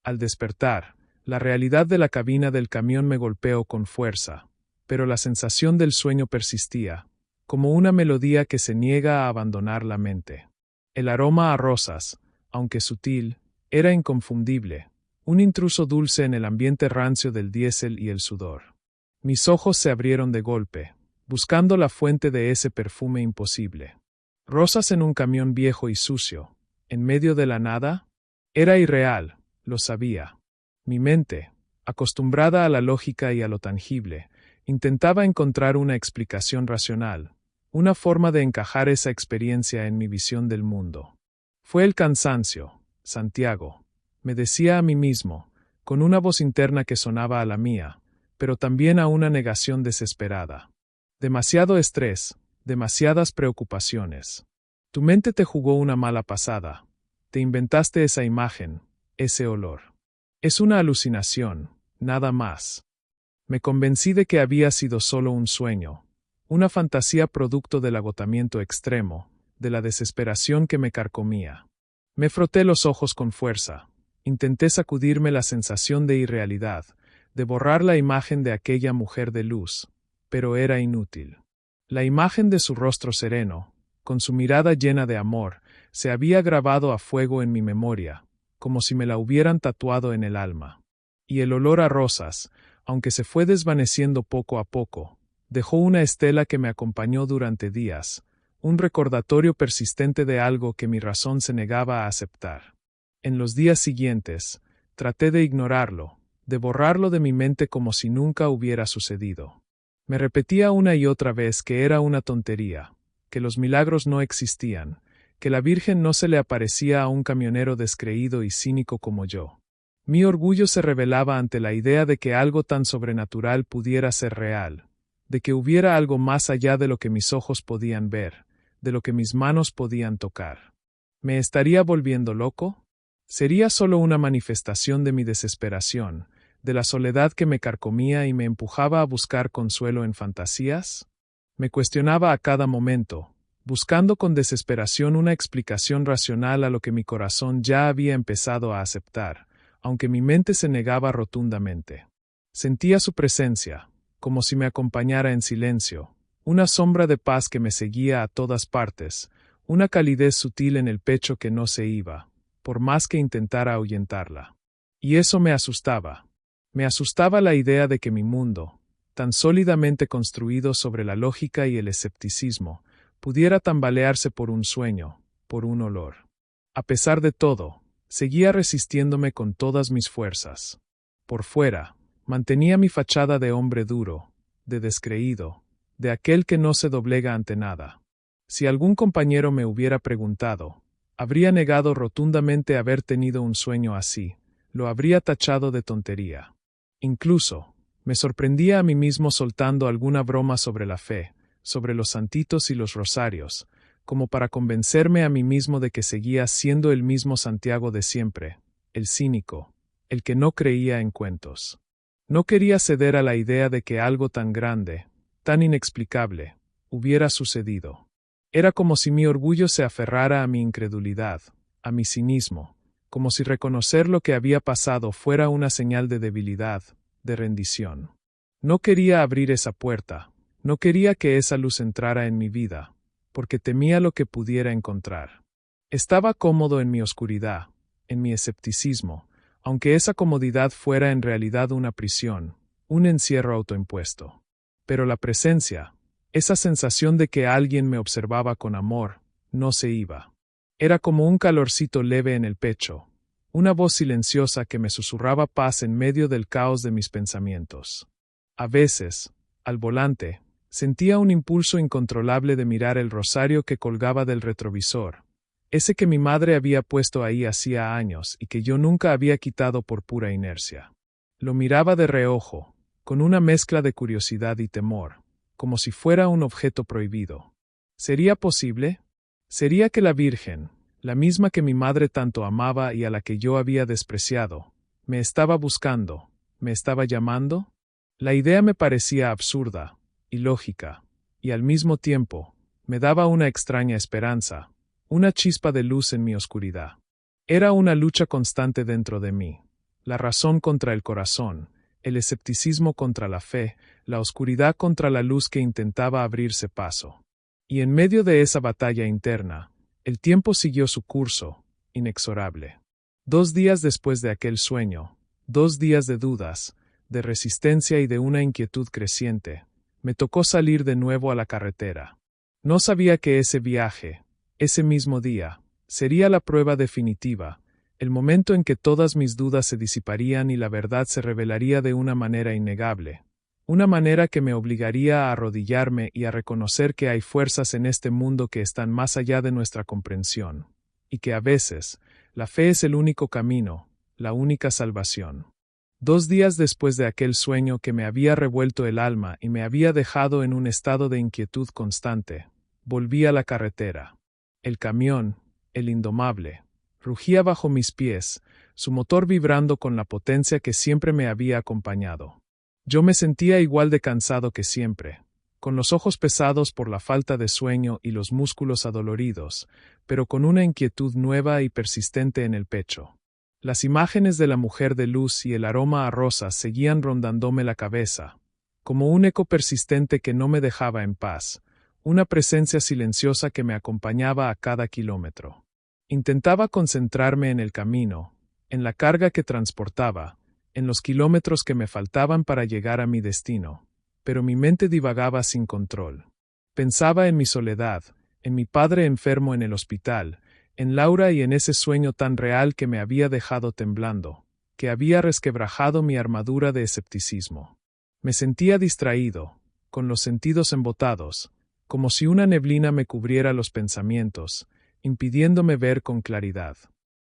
Speaker 2: Al despertar, la realidad de la cabina del camión me golpeó con fuerza, pero la sensación del sueño persistía, como una melodía que se niega a abandonar la mente. El aroma a rosas, aunque sutil, era inconfundible, un intruso dulce en el ambiente rancio del diésel y el sudor. Mis ojos se abrieron de golpe, buscando la fuente de ese perfume imposible. Rosas en un camión viejo y sucio, en medio de la nada. Era irreal, lo sabía. Mi mente, acostumbrada a la lógica y a lo tangible, intentaba encontrar una explicación racional, una forma de encajar esa experiencia en mi visión del mundo. Fue el cansancio, Santiago, me decía a mí mismo, con una voz interna que sonaba a la mía, pero también a una negación desesperada. Demasiado estrés, demasiadas preocupaciones. Tu mente te jugó una mala pasada. Te inventaste esa imagen, ese olor. Es una alucinación, nada más. Me convencí de que había sido solo un sueño, una fantasía producto del agotamiento extremo, de la desesperación que me carcomía. Me froté los ojos con fuerza, intenté sacudirme la sensación de irrealidad, de borrar la imagen de aquella mujer de luz, pero era inútil. La imagen de su rostro sereno, con su mirada llena de amor, se había grabado a fuego en mi memoria, como si me la hubieran tatuado en el alma. Y el olor a rosas, aunque se fue desvaneciendo poco a poco, dejó una estela que me acompañó durante días, un recordatorio persistente de algo que mi razón se negaba a aceptar. En los días siguientes, traté de ignorarlo, de borrarlo de mi mente como si nunca hubiera sucedido. Me repetía una y otra vez que era una tontería, que los milagros no existían, que la Virgen no se le aparecía a un camionero descreído y cínico como yo. Mi orgullo se rebelaba ante la idea de que algo tan sobrenatural pudiera ser real, de que hubiera algo más allá de lo que mis ojos podían ver, de lo que mis manos podían tocar. ¿Me estaría volviendo loco? ¿Sería solo una manifestación de mi desesperación, de la soledad que me carcomía y me empujaba a buscar consuelo en fantasías? Me cuestionaba a cada momento, buscando con desesperación una explicación racional a lo que mi corazón ya había empezado a aceptar, aunque mi mente se negaba rotundamente. Sentía su presencia, como si me acompañara en silencio, una sombra de paz que me seguía a todas partes, una calidez sutil en el pecho que no se iba, por más que intentara ahuyentarla. Y eso me asustaba. Me asustaba la idea de que mi mundo, tan sólidamente construido sobre la lógica y el escepticismo, pudiera tambalearse por un sueño, por un olor. A pesar de todo, seguía resistiéndome con todas mis fuerzas. Por fuera, mantenía mi fachada de hombre duro, de descreído, de aquel que no se doblega ante nada. Si algún compañero me hubiera preguntado, habría negado rotundamente haber tenido un sueño así, lo habría tachado de tontería. Incluso, me sorprendía a mí mismo soltando alguna broma sobre la fe, sobre los santitos y los rosarios, como para convencerme a mí mismo de que seguía siendo el mismo Santiago de siempre, el cínico, el que no creía en cuentos. No quería ceder a la idea de que algo tan grande, tan inexplicable, hubiera sucedido. Era como si mi orgullo se aferrara a mi incredulidad, a mi cinismo, como si reconocer lo que había pasado fuera una señal de debilidad, de rendición. No quería abrir esa puerta, no quería que esa luz entrara en mi vida, porque temía lo que pudiera encontrar. Estaba cómodo en mi oscuridad, en mi escepticismo, aunque esa comodidad fuera en realidad una prisión, un encierro autoimpuesto. Pero la presencia, esa sensación de que alguien me observaba con amor, no se iba. Era como un calorcito leve en el pecho, una voz silenciosa que me susurraba paz en medio del caos de mis pensamientos. A veces, al volante, sentía un impulso incontrolable de mirar el rosario que colgaba del retrovisor, ese que mi madre había puesto ahí hacía años y que yo nunca había quitado por pura inercia. Lo miraba de reojo, con una mezcla de curiosidad y temor, como si fuera un objeto prohibido. ¿Sería posible? ¿Sería que la Virgen, la misma que mi madre tanto amaba y a la que yo había despreciado, me estaba buscando, me estaba llamando? La idea me parecía absurda, ilógica, y al mismo tiempo, me daba una extraña esperanza, una chispa de luz en mi oscuridad. Era una lucha constante dentro de mí, la razón contra el corazón, el escepticismo contra la fe, la oscuridad contra la luz que intentaba abrirse paso. Y en medio de esa batalla interna, el tiempo siguió su curso, inexorable. 2 días después de aquel sueño, 2 días de dudas, de resistencia y de una inquietud creciente, me tocó salir de nuevo a la carretera. No sabía que ese viaje, ese mismo día, sería la prueba definitiva, el momento en que todas mis dudas se disiparían y la verdad se revelaría de una manera innegable, una manera que me obligaría a arrodillarme y a reconocer que hay fuerzas en este mundo que están más allá de nuestra comprensión, y que a veces, la fe es el único camino, la única salvación. 2 días después de aquel sueño que me había revuelto el alma y me había dejado en un estado de inquietud constante, volví a la carretera. El camión, el indomable, rugía bajo mis pies, su motor vibrando con la potencia que siempre me había acompañado. Yo me sentía igual de cansado que siempre, con los ojos pesados por la falta de sueño y los músculos adoloridos, pero con una inquietud nueva y persistente en el pecho. Las imágenes de la mujer de luz y el aroma a rosas seguían rondándome la cabeza, como un eco persistente que no me dejaba en paz, una presencia silenciosa que me acompañaba a cada kilómetro. Intentaba concentrarme en el camino, en la carga que transportaba, en los kilómetros que me faltaban para llegar a mi destino. Pero mi mente divagaba sin control. Pensaba en mi soledad, en mi padre enfermo en el hospital, en Laura y en ese sueño tan real que me había dejado temblando, que había resquebrajado mi armadura de escepticismo. Me sentía distraído, con los sentidos embotados, como si una neblina me cubriera los pensamientos, impidiéndome ver con claridad.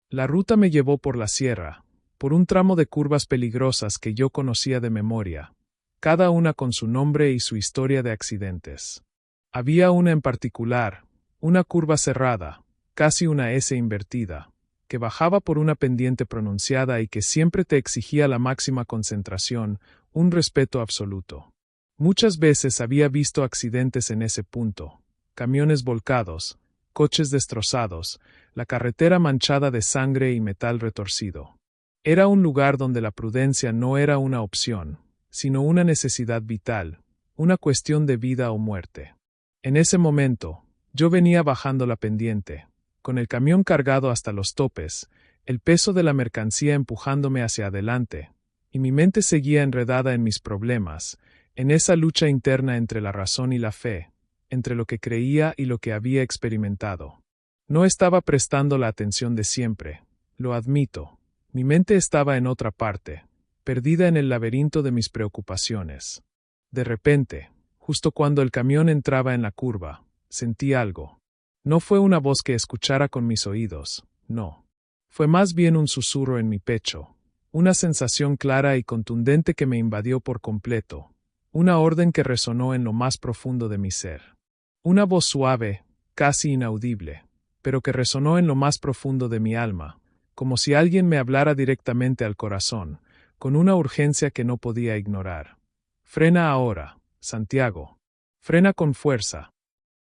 Speaker 2: La ruta me llevó por la sierra, por un tramo de curvas peligrosas que yo conocía de memoria, cada una con su nombre y su historia de accidentes. Había una en particular, una curva cerrada, casi una S invertida, que bajaba por una pendiente pronunciada y que siempre te exigía la máxima concentración, un respeto absoluto. Muchas veces había visto accidentes en ese punto, camiones volcados, coches destrozados, la carretera manchada de sangre y metal retorcido. Era un lugar donde la prudencia no era una opción, sino una necesidad vital, una cuestión de vida o muerte. En ese momento, yo venía bajando la pendiente, con el camión cargado hasta los topes, el peso de la mercancía empujándome hacia adelante, y mi mente seguía enredada en mis problemas, en esa lucha interna entre la razón y la fe, entre lo que creía y lo que había experimentado. No estaba prestando la atención de siempre, lo admito. Mi mente estaba en otra parte, perdida en el laberinto de mis preocupaciones. De repente, justo cuando el camión entraba en la curva, sentí algo. No fue una voz que escuchara con mis oídos, no. Fue más bien un susurro en mi pecho, una sensación clara y contundente que me invadió por completo, una orden que resonó en lo más profundo de mi ser. Una voz suave, casi inaudible, pero que resonó en lo más profundo de mi alma, como si alguien me hablara directamente al corazón, con una urgencia que no podía ignorar. Frena ahora, Santiago. Frena con fuerza.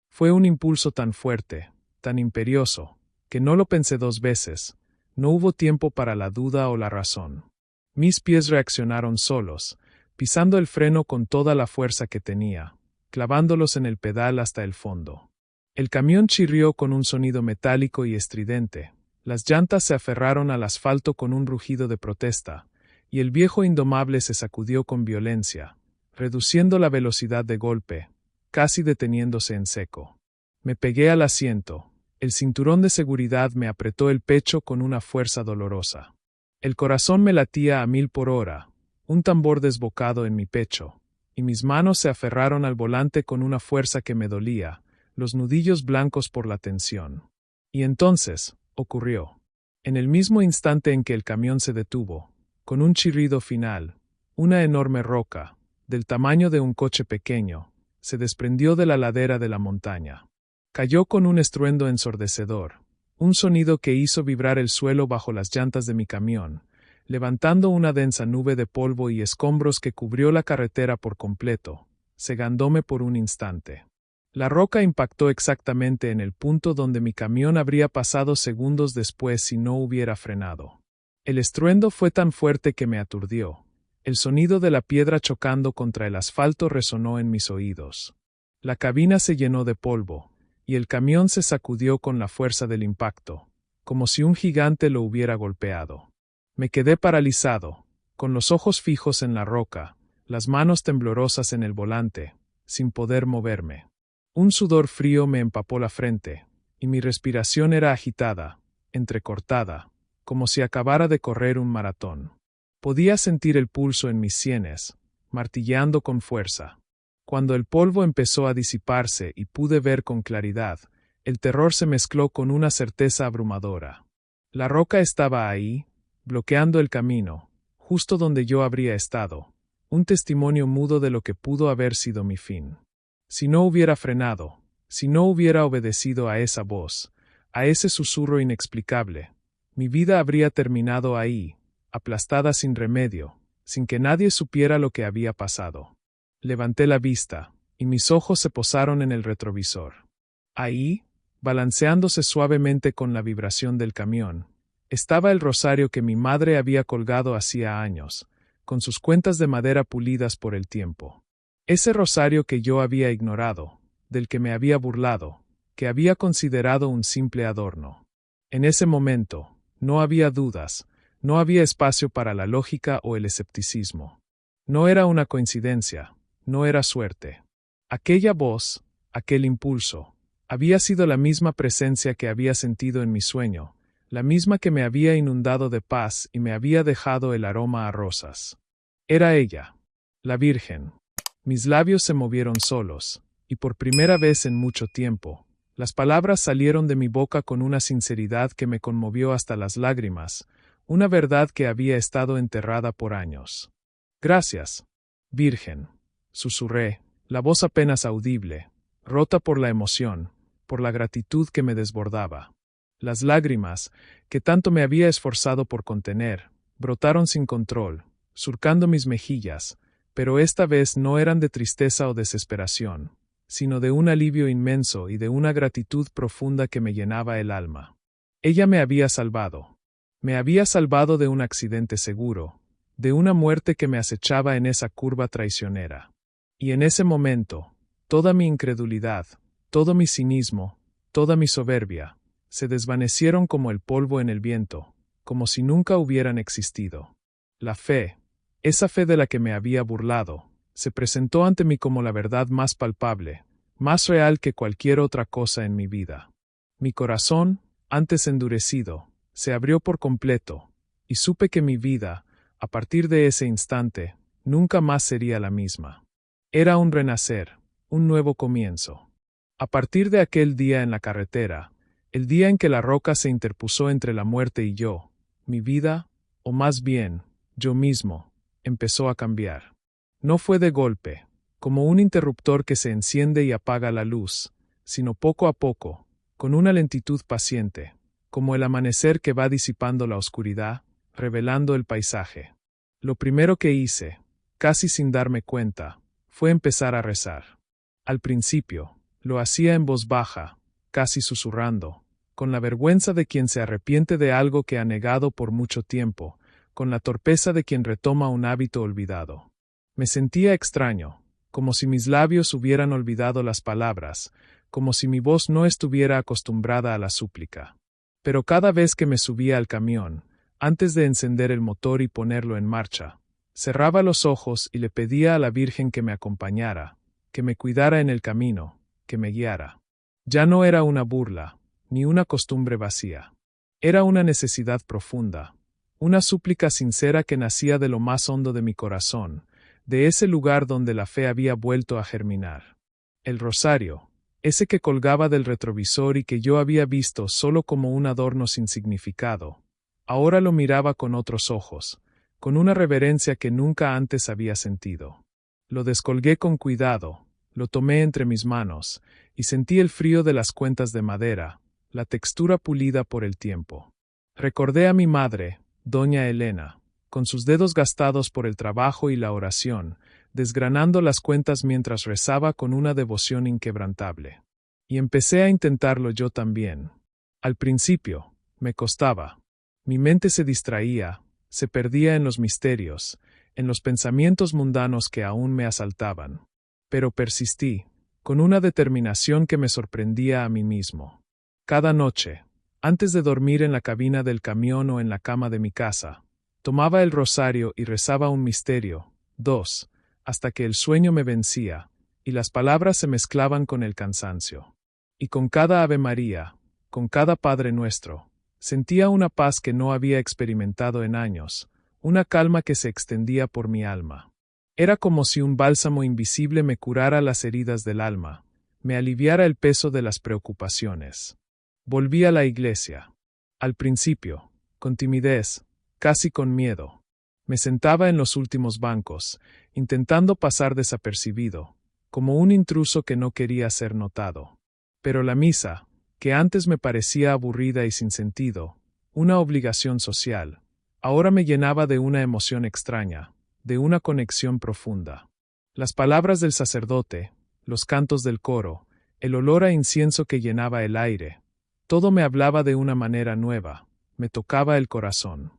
Speaker 2: Fue un impulso tan fuerte, tan imperioso, que no lo pensé dos veces, no hubo tiempo para la duda o la razón. Mis pies reaccionaron solos, pisando el freno con toda la fuerza que tenía, clavándolos en el pedal hasta el fondo. El camión chirrió con un sonido metálico y estridente, las llantas se aferraron al asfalto con un rugido de protesta, y el viejo indomable se sacudió con violencia, reduciendo la velocidad de golpe, casi deteniéndose en seco. Me pegué al asiento, el cinturón de seguridad me apretó el pecho con una fuerza dolorosa. El corazón me latía a 1000 por hora, un tambor desbocado en mi pecho, y mis manos se aferraron al volante con una fuerza que me dolía, los nudillos blancos por la tensión. Y entonces, ocurrió. En el mismo instante en que el camión se detuvo, con un chirrido final, una enorme roca, del tamaño de un coche pequeño, se desprendió de la ladera de la montaña. Cayó con un estruendo ensordecedor, un sonido que hizo vibrar el suelo bajo las llantas de mi camión, levantando una densa nube de polvo y escombros que cubrió la carretera por completo, cegándome por un instante. La roca impactó exactamente en el punto donde mi camión habría pasado segundos después si no hubiera frenado. El estruendo fue tan fuerte que me aturdió. El sonido de la piedra chocando contra el asfalto resonó en mis oídos. La cabina se llenó de polvo, y el camión se sacudió con la fuerza del impacto, como si un gigante lo hubiera golpeado. Me quedé paralizado, con los ojos fijos en la roca, las manos temblorosas en el volante, sin poder moverme. Un sudor frío me empapó la frente, y mi respiración era agitada, entrecortada, como si acabara de correr un maratón. Podía sentir el pulso en mis sienes, martilleando con fuerza. Cuando el polvo empezó a disiparse y pude ver con claridad, el terror se mezcló con una certeza abrumadora. La roca estaba ahí, bloqueando el camino, justo donde yo habría estado, un testimonio mudo de lo que pudo haber sido mi fin. Si no hubiera frenado, si no hubiera obedecido a esa voz, a ese susurro inexplicable, mi vida habría terminado ahí, aplastada sin remedio, sin que nadie supiera lo que había pasado. Levanté la vista, y mis ojos se posaron en el retrovisor. Ahí, balanceándose suavemente con la vibración del camión, estaba el rosario que mi madre había colgado hacía años, con sus cuentas de madera pulidas por el tiempo. Ese rosario que yo había ignorado, del que me había burlado, que había considerado un simple adorno. En ese momento, no había dudas, No había espacio para la lógica o el escepticismo. No era una coincidencia, no era suerte. Aquella voz, aquel impulso, había sido la misma presencia que había sentido en mi sueño, la misma que me había inundado de paz y me había dejado el aroma a rosas. Era ella, la Virgen. Mis labios se movieron solos, y por primera vez en mucho tiempo, las palabras salieron de mi boca con una sinceridad que me conmovió hasta las lágrimas, una verdad que había estado enterrada por años. Gracias, Virgen, susurré, la voz apenas audible, rota por la emoción, por la gratitud que me desbordaba. Las lágrimas, que tanto me había esforzado por contener, brotaron sin control, surcando mis mejillas, pero esta vez no eran de tristeza o desesperación, sino de un alivio inmenso y de una gratitud profunda que me llenaba el alma. Ella me había salvado. Me había salvado de un accidente seguro, de una muerte que me acechaba en esa curva traicionera. Y en ese momento, toda mi incredulidad, todo mi cinismo, toda mi soberbia, se desvanecieron como el polvo en el viento, como si nunca hubieran existido. La fe, esa fe de la que me había burlado, se presentó ante mí como la verdad más palpable, más real que cualquier otra cosa en mi vida. Mi corazón, antes endurecido, se abrió por completo, y supe que mi vida, a partir de ese instante, nunca más sería la misma. Era un renacer, un nuevo comienzo. A partir de aquel día en la carretera, el día en que la roca se interpuso entre la muerte y yo, mi vida, o más bien, yo mismo, empezó a cambiar. No fue de golpe, como un interruptor que se enciende y apaga la luz, sino poco a poco, con una lentitud paciente, como el amanecer que va disipando la oscuridad, revelando el paisaje. Lo primero que hice, casi sin darme cuenta, fue empezar a rezar. Al principio, lo hacía en voz baja, casi susurrando, con la vergüenza de quien se arrepiente de algo que ha negado por mucho tiempo, con la torpeza de quien retoma un hábito olvidado. Me sentía extraño, como si mis labios hubieran olvidado las palabras, como si mi voz no estuviera acostumbrada a la súplica. Pero cada vez que me subía al camión, antes de encender el motor y ponerlo en marcha, cerraba los ojos y le pedía a la Virgen que me acompañara, que me cuidara en el camino, que me guiara. Ya no era una burla, ni una costumbre vacía. Era una necesidad profunda, una súplica sincera que nacía de lo más hondo de mi corazón, de ese lugar donde la fe había vuelto a germinar. El rosario, ese que colgaba del retrovisor y que yo había visto solo como un adorno sin significado, ahora lo miraba con otros ojos, con una reverencia que nunca antes había sentido. Lo descolgué con cuidado, lo tomé entre mis manos, y sentí el frío de las cuentas de madera, la textura pulida por el tiempo. Recordé a mi madre, doña Elena, con sus dedos gastados por el trabajo y la oración, desgranando las cuentas mientras rezaba con una devoción inquebrantable. Y empecé a intentarlo yo también. Al principio, me costaba. Mi mente se distraía, se perdía en los misterios, en los pensamientos mundanos que aún me asaltaban. Pero persistí, con una determinación que me sorprendía a mí mismo. Cada noche, antes de dormir en la cabina del camión o en la cama de mi casa, tomaba el rosario y rezaba un misterio, 2, hasta que el sueño me vencía, y las palabras se mezclaban con el cansancio. Y con cada Ave María, con cada Padre Nuestro, sentía una paz que no había experimentado en años, una calma que se extendía por mi alma. Era como si un bálsamo invisible me curara las heridas del alma, me aliviara el peso de las preocupaciones. Volví a la iglesia. Al principio, con timidez, casi con miedo. Me sentaba en los últimos bancos, intentando pasar desapercibido, como un intruso que no quería ser notado. Pero la misa, que antes me parecía aburrida y sin sentido, una obligación social, ahora me llenaba de una emoción extraña, de una conexión profunda. Las palabras del sacerdote, los cantos del coro, el olor a incienso que llenaba el aire, todo me hablaba de una manera nueva, me tocaba el corazón.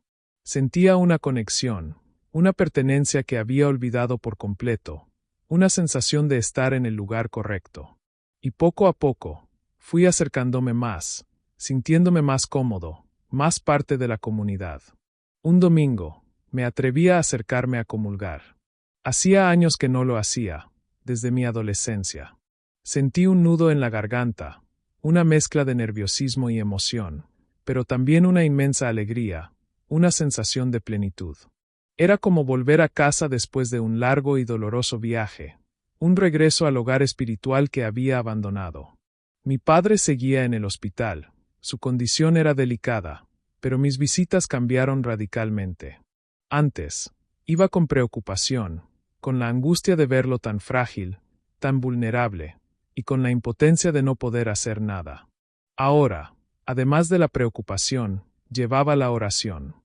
Speaker 2: Sentía una conexión, una pertenencia que había olvidado por completo, una sensación de estar en el lugar correcto. Y poco a poco, fui acercándome más, sintiéndome más cómodo, más parte de la comunidad. Un domingo, me atreví a acercarme a comulgar. Hacía años que no lo hacía, desde mi adolescencia. Sentí un nudo en la garganta, una mezcla de nerviosismo y emoción, pero también una inmensa alegría, una sensación de plenitud. Era como volver a casa después de un largo y doloroso viaje, un regreso al hogar espiritual que había abandonado. Mi padre seguía en el hospital, su condición era delicada, pero mis visitas cambiaron radicalmente. Antes, iba con preocupación, con la angustia de verlo tan frágil, tan vulnerable, y con la impotencia de no poder hacer nada. Ahora, además de la preocupación, llevaba la oración.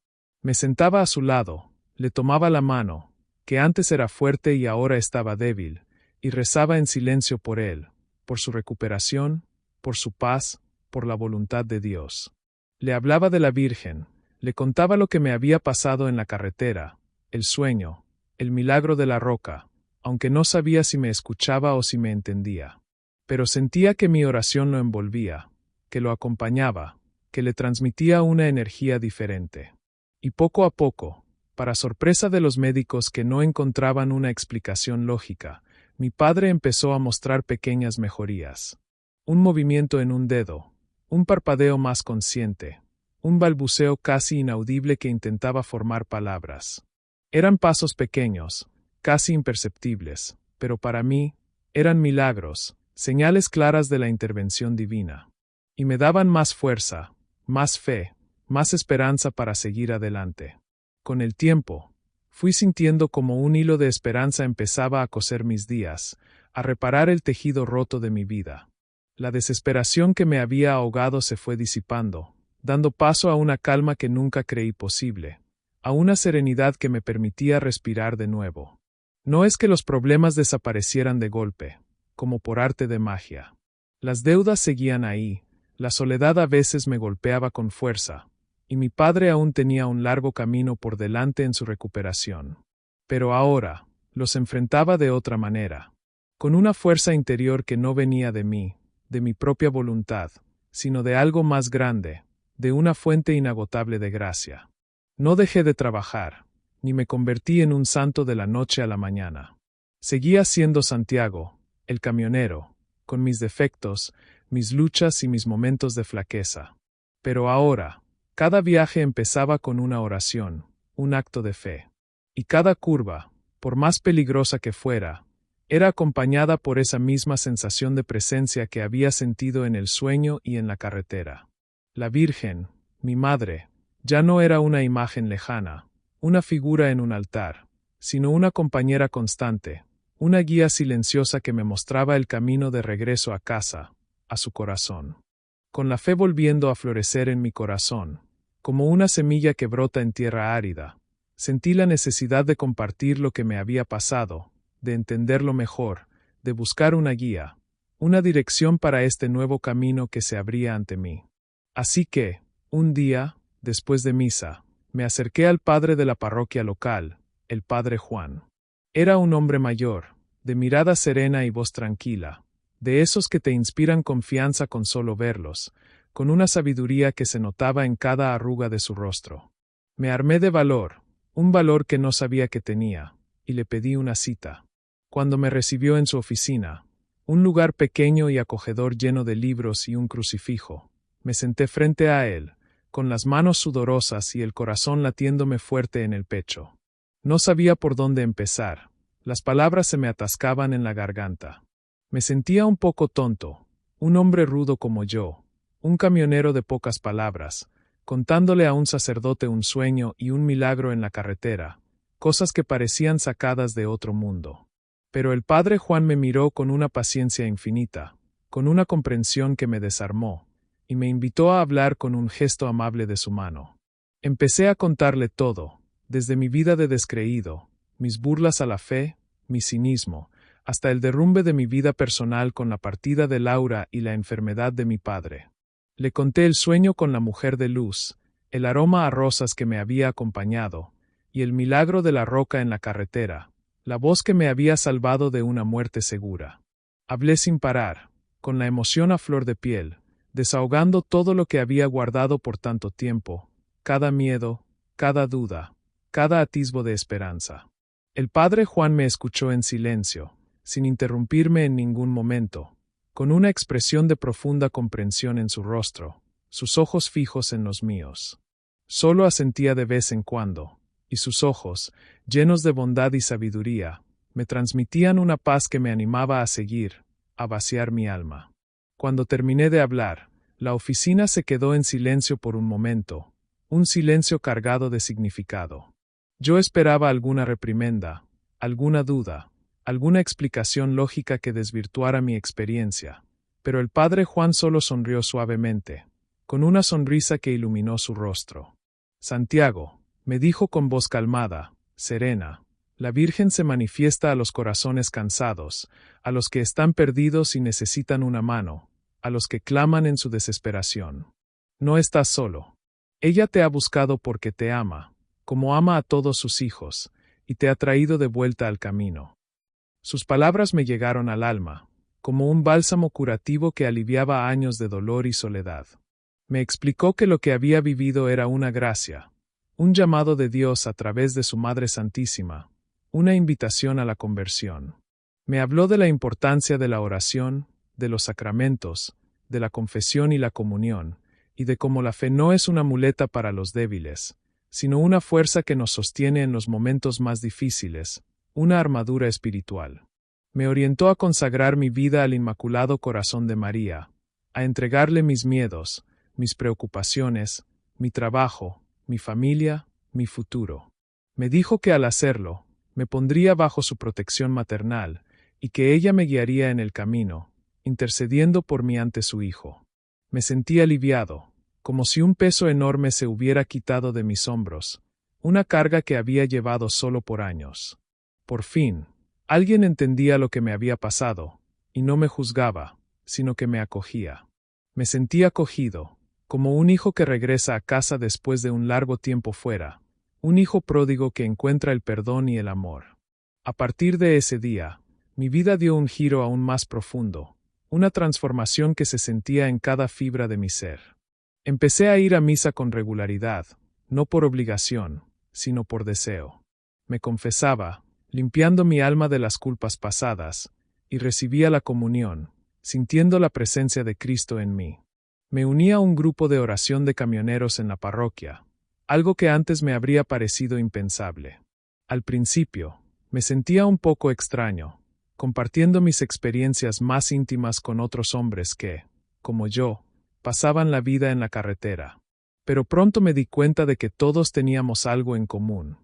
Speaker 2: Me sentaba a su lado, le tomaba la mano, que antes era fuerte y ahora estaba débil, y rezaba en silencio por él, por su recuperación, por su paz, por la voluntad de Dios. Le hablaba de la Virgen, le contaba lo que me había pasado en la carretera, el sueño, el milagro de la roca, aunque no sabía si me escuchaba o si me entendía. Pero sentía que mi oración lo envolvía, que lo acompañaba, que le transmitía una energía diferente. Y poco a poco, para sorpresa de los médicos que no encontraban una explicación lógica, mi padre empezó a mostrar pequeñas mejorías. Un movimiento en un dedo, un parpadeo más consciente, un balbuceo casi inaudible que intentaba formar palabras. Eran pasos pequeños, casi imperceptibles, pero para mí, eran milagros, señales claras de la intervención divina. Y me daban más fuerza, más fe, más esperanza para seguir adelante. Con el tiempo, fui sintiendo como un hilo de esperanza empezaba a coser mis días, a reparar el tejido roto de mi vida. La desesperación que me había ahogado se fue disipando, dando paso a una calma que nunca creí posible, a una serenidad que me permitía respirar de nuevo. No es que los problemas desaparecieran de golpe, como por arte de magia. Las deudas seguían ahí, la soledad a veces me golpeaba con fuerza, y mi padre aún tenía un largo camino por delante en su recuperación. Pero ahora, los enfrentaba de otra manera, con una fuerza interior que no venía de mí, de mi propia voluntad, sino de algo más grande, de una fuente inagotable de gracia. No dejé de trabajar, ni me convertí en un santo de la noche a la mañana. Seguía siendo Santiago, el camionero, con mis defectos, mis luchas y mis momentos de flaqueza. Pero ahora, cada viaje empezaba con una oración, un acto de fe. Y cada curva, por más peligrosa que fuera, era acompañada por esa misma sensación de presencia que había sentido en el sueño y en la carretera. La Virgen, mi madre, ya no era una imagen lejana, una figura en un altar, sino una compañera constante, una guía silenciosa que me mostraba el camino de regreso a casa, a su corazón. Con la fe volviendo a florecer en mi corazón, como una semilla que brota en tierra árida, sentí la necesidad de compartir lo que me había pasado, de entenderlo mejor, de buscar una guía, una dirección para este nuevo camino que se abría ante mí. Así que, un día, después de misa, me acerqué al padre de la parroquia local, el padre Juan. Era un hombre mayor, de mirada serena y voz tranquila, de esos que te inspiran confianza con solo verlos, con una sabiduría que se notaba en cada arruga de su rostro. Me armé de valor, un valor que no sabía que tenía, y le pedí una cita. Cuando me recibió en su oficina, un lugar pequeño y acogedor lleno de libros y un crucifijo, me senté frente a él, con las manos sudorosas y el corazón latiéndome fuerte en el pecho. No sabía por dónde empezar, las palabras se me atascaban en la garganta. Me sentía un poco tonto, un hombre rudo como yo, un camionero de pocas palabras, contándole a un sacerdote un sueño y un milagro en la carretera, cosas que parecían sacadas de otro mundo. Pero el padre Juan me miró con una paciencia infinita, con una comprensión que me desarmó, y me invitó a hablar con un gesto amable de su mano. Empecé a contarle todo, desde mi vida de descreído, mis burlas a la fe, mi cinismo, hasta el derrumbe de mi vida personal con la partida de Laura y la enfermedad de mi padre. Le conté el sueño con la mujer de luz, el aroma a rosas que me había acompañado, y el milagro de la roca en la carretera, la voz que me había salvado de una muerte segura. Hablé sin parar, con la emoción a flor de piel, desahogando todo lo que había guardado por tanto tiempo, cada miedo, cada duda, cada atisbo de esperanza. El padre Juan me escuchó en silencio, sin interrumpirme en ningún momento, con una expresión de profunda comprensión en su rostro, sus ojos fijos en los míos. Solo asentía de vez en cuando, y sus ojos, llenos de bondad y sabiduría, me transmitían una paz que me animaba a seguir, a vaciar mi alma. Cuando terminé de hablar, la oficina se quedó en silencio por un momento, un silencio cargado de significado. Yo esperaba alguna reprimenda, alguna duda, alguna explicación lógica que desvirtuara mi experiencia, pero el padre Juan solo sonrió suavemente, con una sonrisa que iluminó su rostro. Santiago, me dijo con voz calmada, serena, la Virgen se manifiesta a los corazones cansados, a los que están perdidos y necesitan una mano, a los que claman en su desesperación. No estás solo. Ella te ha buscado porque te ama, como ama a todos sus hijos, y te ha traído de vuelta al camino. Sus palabras me llegaron al alma, como un bálsamo curativo que aliviaba años de dolor y soledad. Me explicó que lo que había vivido era una gracia, un llamado de Dios a través de su Madre Santísima, una invitación a la conversión. Me habló de la importancia de la oración, de los sacramentos, de la confesión y la comunión, y de cómo la fe no es una muleta para los débiles, sino una fuerza que nos sostiene en los momentos más difíciles, una armadura espiritual. Me orientó a consagrar mi vida al Inmaculado Corazón de María, a entregarle mis miedos, mis preocupaciones, mi trabajo, mi familia, mi futuro. Me dijo que al hacerlo, me pondría bajo su protección maternal, y que ella me guiaría en el camino, intercediendo por mí ante su Hijo. Me sentí aliviado, como si un peso enorme se hubiera quitado de mis hombros, una carga que había llevado solo por años. Por fin, alguien entendía lo que me había pasado, y no me juzgaba, sino que me acogía. Me sentí acogido, como un hijo que regresa a casa después de un largo tiempo fuera, un hijo pródigo que encuentra el perdón y el amor. A partir de ese día, mi vida dio un giro aún más profundo, una transformación que se sentía en cada fibra de mi ser. Empecé a ir a misa con regularidad, no por obligación, sino por deseo. Me confesaba, limpiando mi alma de las culpas pasadas, y recibía la comunión, sintiendo la presencia de Cristo en mí. Me uní a un grupo de oración de camioneros en la parroquia, algo que antes me habría parecido impensable. Al principio, me sentía un poco extraño, compartiendo mis experiencias más íntimas con otros hombres que, como yo, pasaban la vida en la carretera. Pero pronto me di cuenta de que todos teníamos algo en común: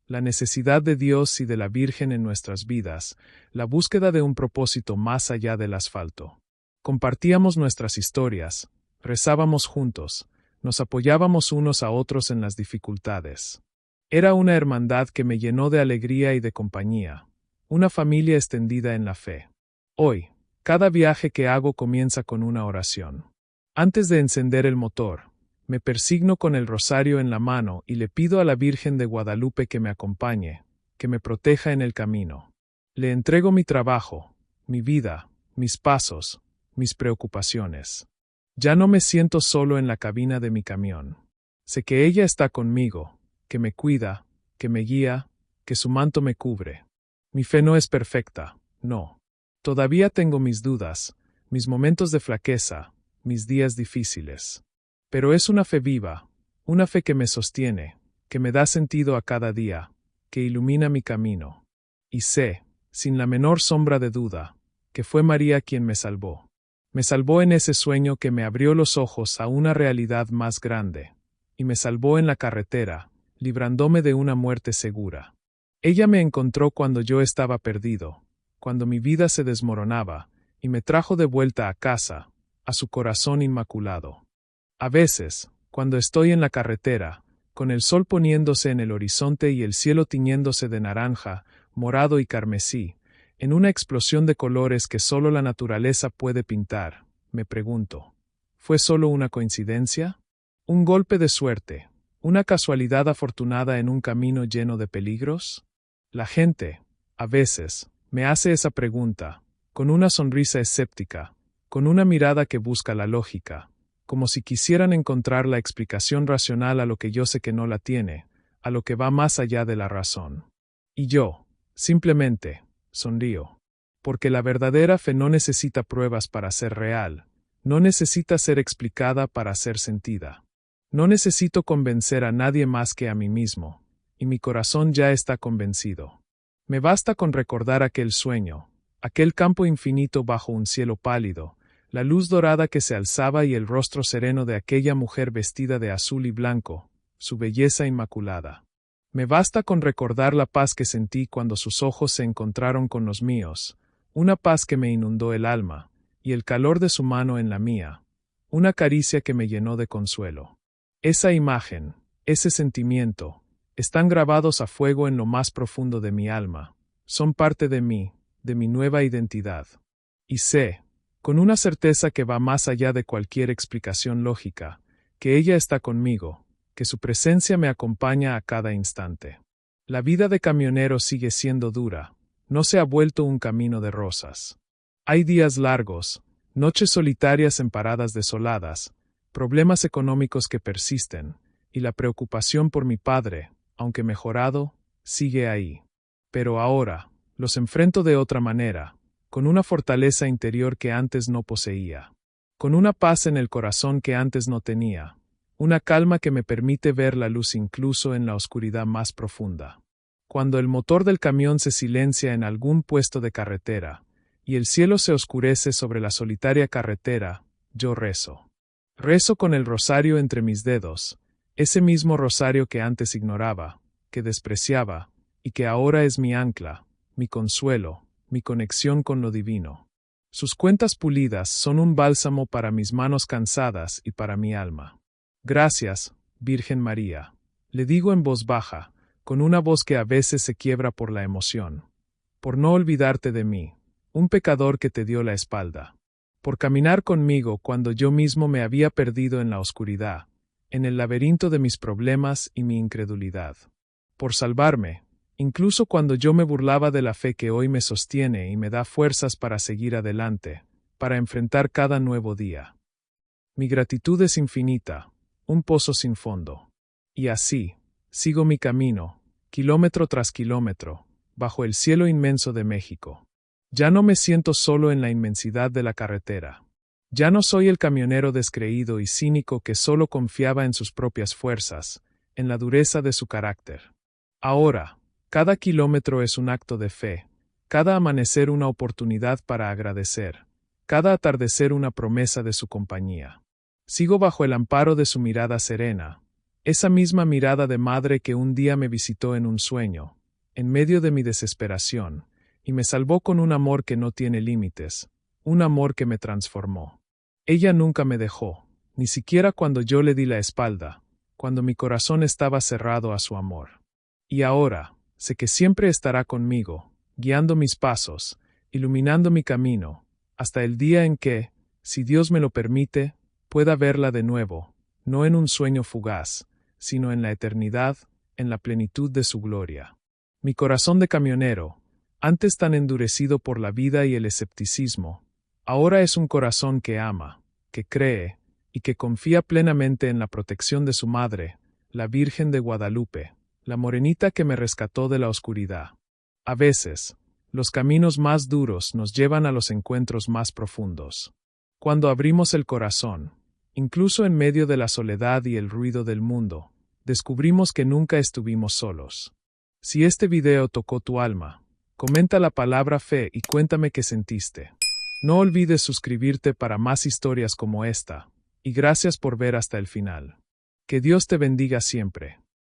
Speaker 2: la necesidad de Dios y de la Virgen en nuestras vidas, la búsqueda de un propósito más allá del asfalto. Compartíamos nuestras historias, rezábamos juntos, nos apoyábamos unos a otros en las dificultades. Era una hermandad que me llenó de alegría y de compañía, una familia extendida en la fe. Hoy, cada viaje que hago comienza con una oración. Antes de encender el motor, me persigno con el rosario en la mano y le pido a la Virgen de Guadalupe que me acompañe, que me proteja en el camino. Le entrego mi trabajo, mi vida, mis pasos, mis preocupaciones. Ya no me siento solo en la cabina de mi camión. Sé que ella está conmigo, que me cuida, que me guía, que su manto me cubre. Mi fe no es perfecta, no. Todavía tengo mis dudas, mis momentos de flaqueza, mis días difíciles. Pero es una fe viva, una fe que me sostiene, que me da sentido a cada día, que ilumina mi camino. Y sé, sin la menor sombra de duda, que fue María quien me salvó. Me salvó en ese sueño que me abrió los ojos a una realidad más grande, y me salvó en la carretera, librándome de una muerte segura. Ella me encontró cuando yo estaba perdido, cuando mi vida se desmoronaba, y me trajo de vuelta a casa, a su corazón inmaculado. A veces, cuando estoy en la carretera, con el sol poniéndose en el horizonte y el cielo tiñéndose de naranja, morado y carmesí, en una explosión de colores que solo la naturaleza puede pintar, me pregunto, ¿fue solo una coincidencia? ¿Un golpe de suerte? ¿Una casualidad afortunada en un camino lleno de peligros? La gente, a veces, me hace esa pregunta, con una sonrisa escéptica, con una mirada que busca la lógica, como si quisieran encontrar la explicación racional a lo que yo sé que no la tiene, a lo que va más allá de la razón. Y yo, simplemente, sonrío. Porque la verdadera fe no necesita pruebas para ser real, no necesita ser explicada para ser sentida. No necesito convencer a nadie más que a mí mismo, y mi corazón ya está convencido. Me basta con recordar aquel sueño, aquel campo infinito bajo un cielo pálido, la luz dorada que se alzaba y el rostro sereno de aquella mujer vestida de azul y blanco, su belleza inmaculada. Me basta con recordar la paz que sentí cuando sus ojos se encontraron con los míos, una paz que me inundó el alma, y el calor de su mano en la mía, una caricia que me llenó de consuelo. Esa imagen, ese sentimiento, están grabados a fuego en lo más profundo de mi alma, son parte de mí, de mi nueva identidad. Y sé, con una certeza que va más allá de cualquier explicación lógica, que ella está conmigo, que su presencia me acompaña a cada instante. La vida de camionero sigue siendo dura, no se ha vuelto un camino de rosas. Hay días largos, noches solitarias en paradas desoladas, problemas económicos que persisten, y la preocupación por mi padre, aunque mejorado, sigue ahí. Pero ahora, los enfrento de otra manera, con una fortaleza interior que antes no poseía, con una paz en el corazón que antes no tenía, una calma que me permite ver la luz incluso en la oscuridad más profunda. Cuando el motor del camión se silencia en algún puesto de carretera, y el cielo se oscurece sobre la solitaria carretera, yo rezo. Rezo con el rosario entre mis dedos, ese mismo rosario que antes ignoraba, que despreciaba, y que ahora es mi ancla, mi consuelo, mi conexión con lo divino. Sus cuentas pulidas son un bálsamo para mis manos cansadas y para mi alma. Gracias, Virgen María, le digo en voz baja, con una voz que a veces se quiebra por la emoción, por no olvidarte de mí, un pecador que te dio la espalda, por caminar conmigo cuando yo mismo me había perdido en la oscuridad, en el laberinto de mis problemas y mi incredulidad, por salvarme, incluso cuando yo me burlaba de la fe que hoy me sostiene y me da fuerzas para seguir adelante, para enfrentar cada nuevo día. Mi gratitud es infinita, un pozo sin fondo. Y así, sigo mi camino, kilómetro tras kilómetro, bajo el cielo inmenso de México. Ya no me siento solo en la inmensidad de la carretera. Ya no soy el camionero descreído y cínico que solo confiaba en sus propias fuerzas, en la dureza de su carácter. Ahora, cada kilómetro es un acto de fe, cada amanecer una oportunidad para agradecer, cada atardecer una promesa de su compañía. Sigo bajo el amparo de su mirada serena, esa misma mirada de madre que un día me visitó en un sueño, en medio de mi desesperación, y me salvó con un amor que no tiene límites, un amor que me transformó. Ella nunca me dejó, ni siquiera cuando yo le di la espalda, cuando mi corazón estaba cerrado a su amor. Y ahora, sé que siempre estará conmigo, guiando mis pasos, iluminando mi camino, hasta el día en que, si Dios me lo permite, pueda verla de nuevo, no en un sueño fugaz, sino en la eternidad, en la plenitud de su gloria. Mi corazón de camionero, antes tan endurecido por la vida y el escepticismo, ahora es un corazón que ama, que cree, y que confía plenamente en la protección de su madre, la Virgen de Guadalupe, la morenita que me rescató de la oscuridad. A veces, los caminos más duros nos llevan a los encuentros más profundos. Cuando abrimos el corazón, incluso en medio de la soledad y el ruido del mundo, descubrimos que nunca estuvimos solos. Si este video tocó tu alma, comenta la palabra fe y cuéntame qué sentiste. No olvides suscribirte para más historias como esta, y gracias por ver hasta el final. Que Dios te bendiga siempre.